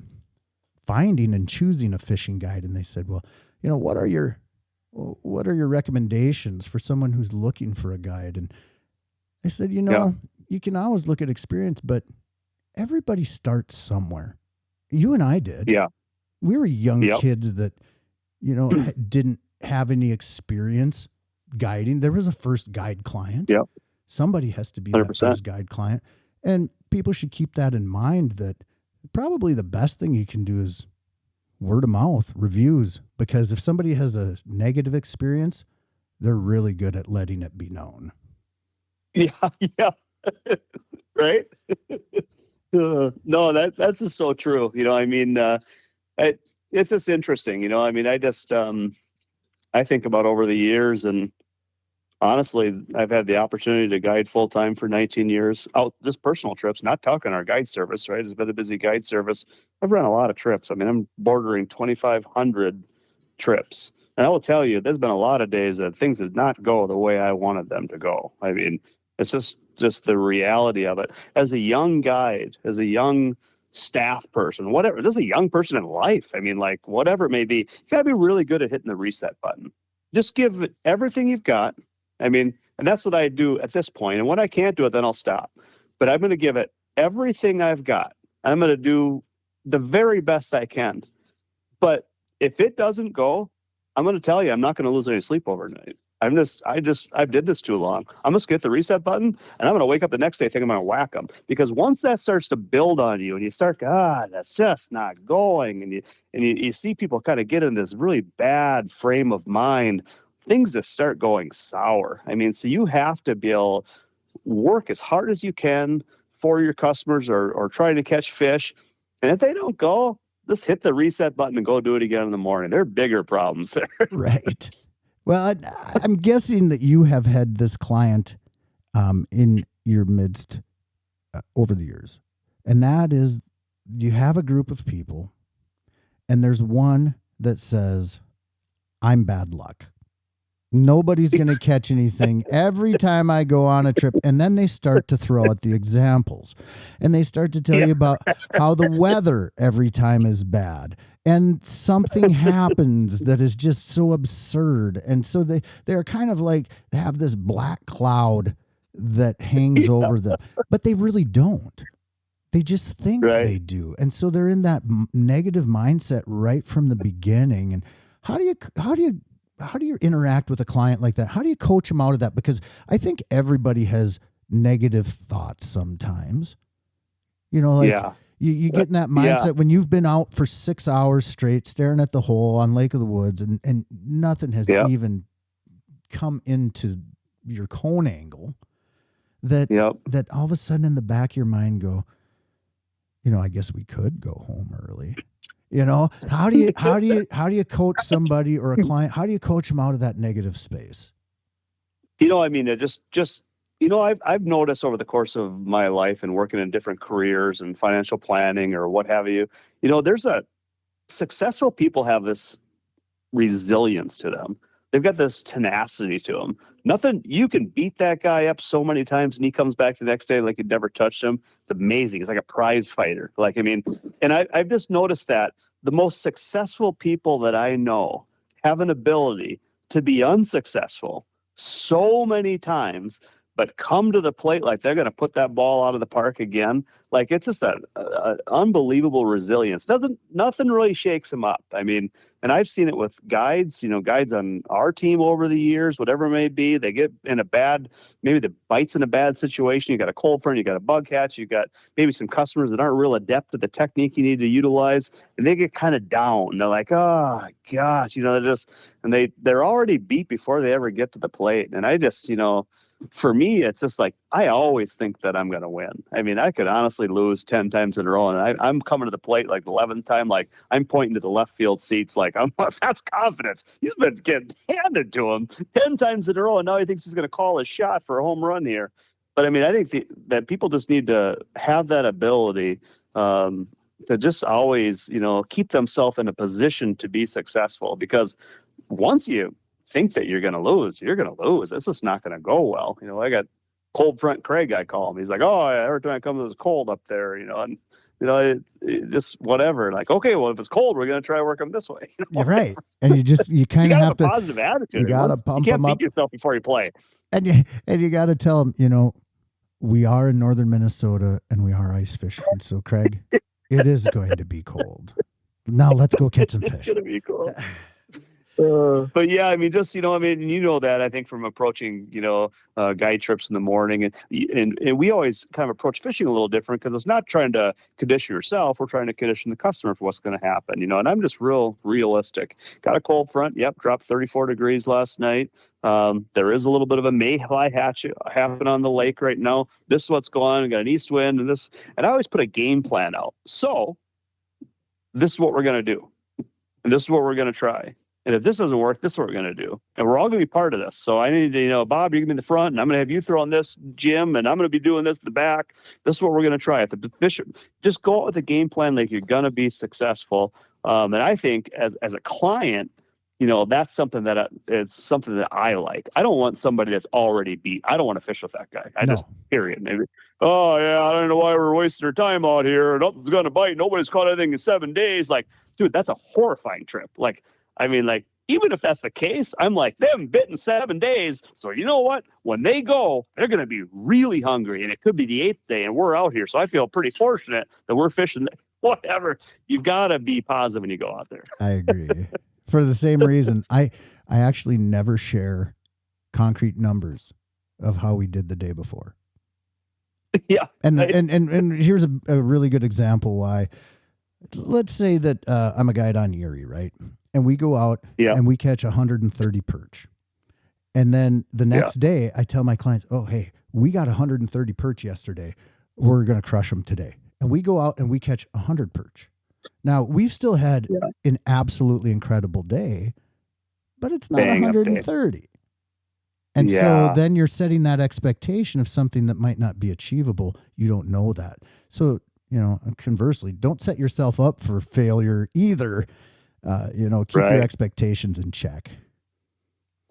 finding and choosing a fishing guide. And they said, well, what are your recommendations for someone who's looking for a guide? And I said, you can always look at experience, but everybody starts somewhere. You and I did. Yeah. We were young kids that, didn't have any experience guiding. There was a first guide client. Yep. Somebody has to be 100%. that first guide client. And people should keep that in mind, that probably the best thing you can do is word of mouth, reviews, because if somebody has a negative experience, they're really good at letting it be known. Yeah. Yeah. Right. No, that's just so true. It's just interesting. I think about over the years, and honestly, I've had the opportunity to guide full time for 19 years out just personal trips, not talking our guide service, right? It's been a busy guide service. I've run a lot of trips. I'm bordering 2,500 trips. And I will tell you, there's been a lot of days that things did not go the way I wanted them to go. It's just the reality of it. As a young guide, as a young staff person, whatever, just a young person in life. Whatever it may be, you got to be really good at hitting the reset button. Just give it everything you've got. And that's what I do at this point. And when I can't do it, then I'll stop. But I'm going to give it everything I've got. I'm going to do the very best I can. But if it doesn't go, I'm going to tell you, I'm not going to lose any sleep overnight. I did this too long. I'm just going to hit the reset button, and I'm going to wake up the next day thinking I'm going to whack them. Because once that starts to build on you and you start, that's just not going. And you see people kind of get in this really bad frame of mind, things just start going sour. So you have to be able to work as hard as you can for your customers or trying to catch fish. And if they don't go, just hit the reset button and go do it again in the morning. There are bigger problems there. Right. Well, I'm guessing that you have had this client in your midst over the years. And that is, you have a group of people and there's one that says, I'm bad luck. Nobody's going to catch anything every time I go on a trip. And then they start to throw out the examples and they start to tell you about how the weather every time is bad and something happens that is just so absurd. And so they're kind of like, they have this black cloud that hangs over them, but they really don't. They just think they do. And so they're in that negative mindset right from the beginning. And how do you interact with a client like that? How do you coach them out of that? Because I think everybody has negative thoughts sometimes. You get in that mindset when you've been out for 6 hours straight staring at the hole on Lake of the Woods and nothing has even come into your cone angle, that all of a sudden in the back of your mind go, I guess we could go home early. How do you coach somebody or a client? How do you coach them out of that negative space? I've noticed over the course of my life and working in different careers and financial planning or what have you, there's successful people have this resilience to them. They've got this tenacity to them. Nothing, you can beat that guy up so many times and he comes back the next day like you'd never touched him. It's amazing. He's like a prize fighter. And I've just noticed that the most successful people that I know have an ability to be unsuccessful so many times, but come to the plate like they're going to put that ball out of the park again. It's just an unbelievable resilience. Nothing really shakes them up. And I've seen it with guides, guides on our team over the years, whatever it may be. They get in maybe the bite's in a bad situation. You got a cold front, you got a bug catch, you got maybe some customers that aren't real adept at the technique you need to utilize, and they get kind of down. They're like, oh gosh, they're already beat before they ever get to the plate. And I just, for me, it's just like, I always think that I'm going to win. I mean, I could honestly lose 10 times in a row. And I'm coming to the plate like the 11th time, like I'm pointing to the left field seats. Like that's confidence. He's been getting handed to him 10 times in a row. And now he thinks he's going to call his shot for a home run here. But I mean, I think that people just need to have that ability to just always, keep themselves in a position to be successful, because once you think that you're going to lose, you're going to lose. It's just not going to go well. I got cold front Craig, I call him. He's like, oh, every time I come, it's cold up there, and it just whatever. Like, okay, well, if it's cold, we're going to try to work them this way. Yeah, right. And you kind of have to positive attitude. You got to pump them up. You can't beat yourself before you play. And you got to tell them, we are in northern Minnesota and we are ice fishing. So, Craig, it is going to be cold. Now let's go catch some fish. It's going to be cold. But yeah, I mean, just, that I think from approaching, guide trips in the morning, and we always kind of approach fishing a little different, because it's not trying to condition yourself. We're trying to condition the customer for what's going to happen, and I'm just real realistic. Got a cold front. Yep. Dropped 34 degrees last night. There is a little bit of a mayfly hatch happen on the lake right now. This is what's going on. We got an east wind and I always put a game plan out. So this is what we're going to do. And this is what we're going to try. And if this doesn't work, this is what we're going to do. And we're all going to be part of this. So I need to, Bob, you're going to be in the front, and I'm going to have you throw on this, Jim, and I'm going to be doing this in the back. This is what we're going to try. If the fish, just go out with a game plan like you're going to be successful. And I think as a client, that's something that it's something that I like. I don't want somebody that's already beat. I don't want to fish with that guy. Period. Maybe. Oh yeah, I don't know why we're wasting our time out here. Nothing's going to bite. Nobody's caught anything in 7 days. Like, dude, that's a horrifying trip. Like, I mean, like, even if that's the case, I'm like, they haven't bitten 7 days. So you know what? When they go, they're going to be really hungry. And it could be the 8th day and we're out here. So I feel pretty fortunate that we're fishing. Whatever. You've got to be positive when you go out there. I agree. For the same reason, I actually never share concrete numbers of how we did the day before. Yeah. And here's a really good example why. Let's say that I'm a guide on Erie, right? And we go out and we catch 130 perch. And then the next day I tell my clients, oh, hey, we got 130 perch yesterday. We're going to crush them today. And we go out and we catch 100 perch. Now, we've still had an absolutely incredible day, but it's not 130. And so then you're setting that expectation of something that might not be achievable. You don't know that. So, conversely, don't set yourself up for failure either. Keep your expectations in check.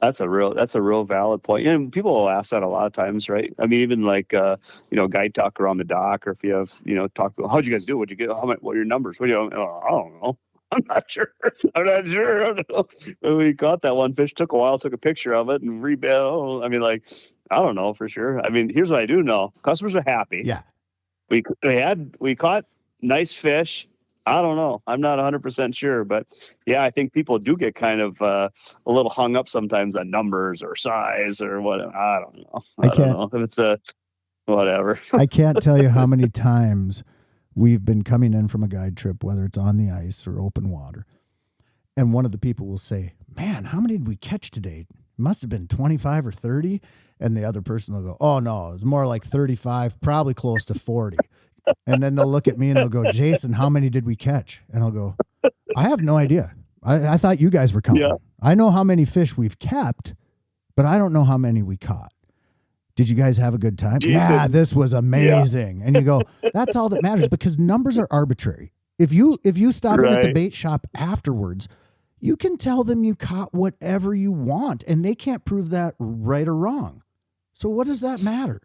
That's a real valid point. People will ask that a lot of times, right? I mean, even like, guide talk around the dock, or if you have, talk about, how'd you guys do? What'd you get? What are your numbers? What do you, I don't know. I'm not sure. I don't know. When we caught that one fish, took a while, took a picture of it and rebuilt. I mean, like, I don't know for sure. I mean, here's what I do know. Customers are happy. Yeah. We caught nice fish. I don't know. I'm not 100% sure, but yeah, I think people do get kind of a little hung up sometimes on numbers or size or whatever. I don't know. I don't know if it's whatever. I can't tell you how many times we've been coming in from a guide trip, whether it's on the ice or open water, and one of the people will say, man, how many did we catch today? It must have been 25 or 30. And the other person will go, oh no, it's more like 35, probably close to 40. And then they'll look at me and they'll go, Jason, how many did we catch? And I'll go, I have no idea. I thought you guys were counting. Yeah. I know how many fish we've kept, but I don't know how many we caught. Did you guys have a good time? Jason, yeah, this was amazing. Yeah. And you go, that's all that matters, because numbers are arbitrary. If you stop at the bait shop afterwards, you can tell them you caught whatever you want, and they can't prove that right or wrong. So what does that matter?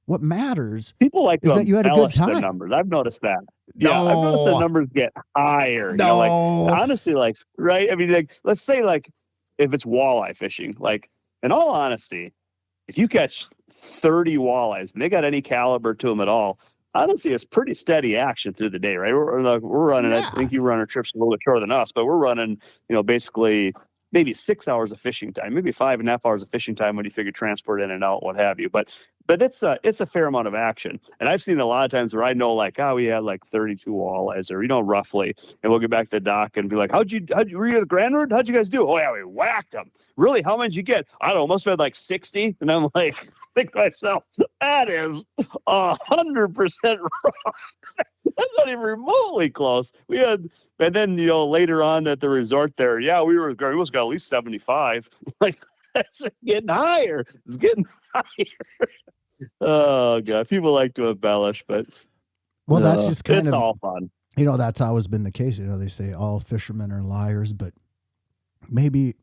What matters people like is that you had a good time. Numbers. I've noticed that. Yeah, I've noticed the numbers get higher. No. Honestly, right? I mean, let's say if it's walleye fishing, in all honesty, if you catch 30 walleyes and they got any caliber to them at all, honestly, it's pretty steady action through the day, right? We're running. Yeah. I think you run our trips a little bit shorter than us, but we're running, basically maybe 6 hours of fishing time, maybe 5.5 hours of fishing time when you figure transport in and out, what have you. But but it's a fair amount of action. And I've seen a lot of times where I know like, oh, we had like 32 walleyes or, roughly. And we'll get back to the dock and be like, were you at the Granrud? How'd you guys do? Oh yeah, we whacked them. Really? How many did you get? I don't know, must have had like 60. And I'm like, think to myself, that is 100% wrong. That's not even remotely close. We had, and then, later on at the resort there, we must got at least 75. Like, that's getting higher. It's getting higher. Oh God, people like to embellish, but that's just kind it's of all fun. That's always been the case. They say all fishermen are liars, but maybe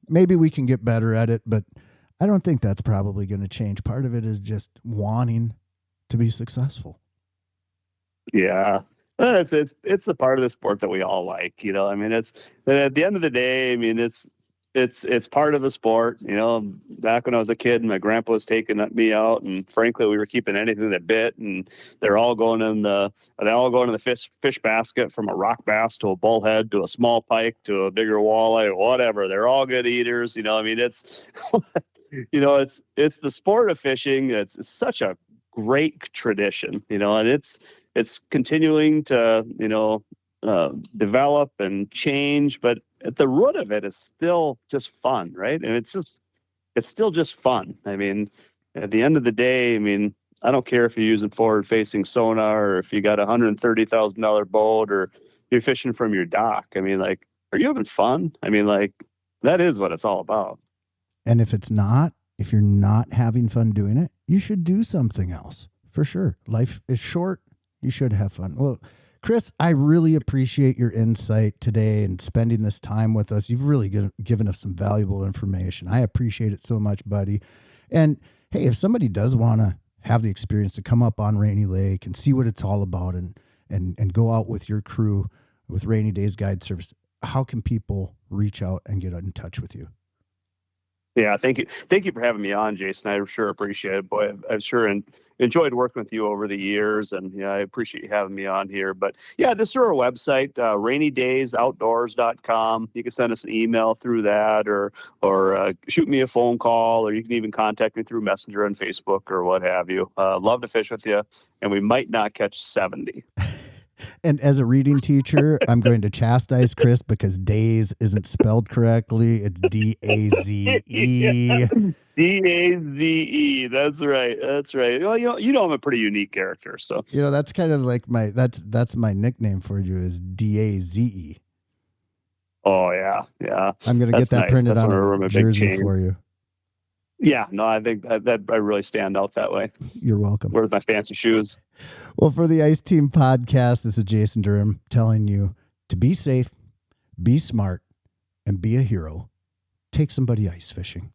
we can get better at it. But I don't think that's probably going to change. Part of it is just wanting to be successful. Yeah. It's the part of the sport that we all like, I mean, it's at the end of the day, I mean, it's part of the sport. Back when I was a kid, my grandpa was taking me out, and frankly, we were keeping anything that bit, and they're all going in the fish basket, from a rock bass to a bullhead to a small pike to a bigger walleye, whatever. They're all good eaters. I mean, it's it's the sport of fishing. It's such a great tradition, and it's continuing to develop and change, but at the root of it is still just fun, right? And it's still just fun. I mean, at the end of the day, I mean, I don't care if you're using forward-facing sonar or if you got $130,000 boat or you're fishing from your dock. I mean, like, are you having fun? I mean, like, that is what it's all about. And if you're not having fun doing it, you should do something else for sure. Life is short. You should have fun. Well, Chris, I really appreciate your insight today and spending this time with us. You've really given us some valuable information. I appreciate it so much, buddy. And hey, if somebody does want to have the experience to come up on Rainy Lake and see what it's all about and go out with your crew with RainyDaze Guide Service, how can people reach out and get in touch with you? Yeah, thank you. Thank you for having me on, Jason. I sure appreciate it. Boy, I've sure enjoyed working with you over the years, and I appreciate you having me on here. But yeah, this is our website, RainyDazeOutdoors.com. You can send us an email through that, or shoot me a phone call, or you can even contact me through Messenger and Facebook or what have you. Love to fish with you, and we might not catch 70. And as a reading teacher, I'm going to chastise Chris because daze isn't spelled correctly. It's D-A-Z-E. Yeah. D-A-Z-E. That's right. That's right. Well, I'm a pretty unique character. So, that's kind of like that's my nickname for you is D-A-Z-E. Oh, yeah. Yeah. I'm going to get that nice. printed That's on a jersey for you. Yeah, no, I think that I really stand out that way. You're welcome. Wear my fancy shoes. Well, for the Ice Team podcast, this is Jason Durham telling you to be safe, be smart, and be a hero. Take somebody ice fishing.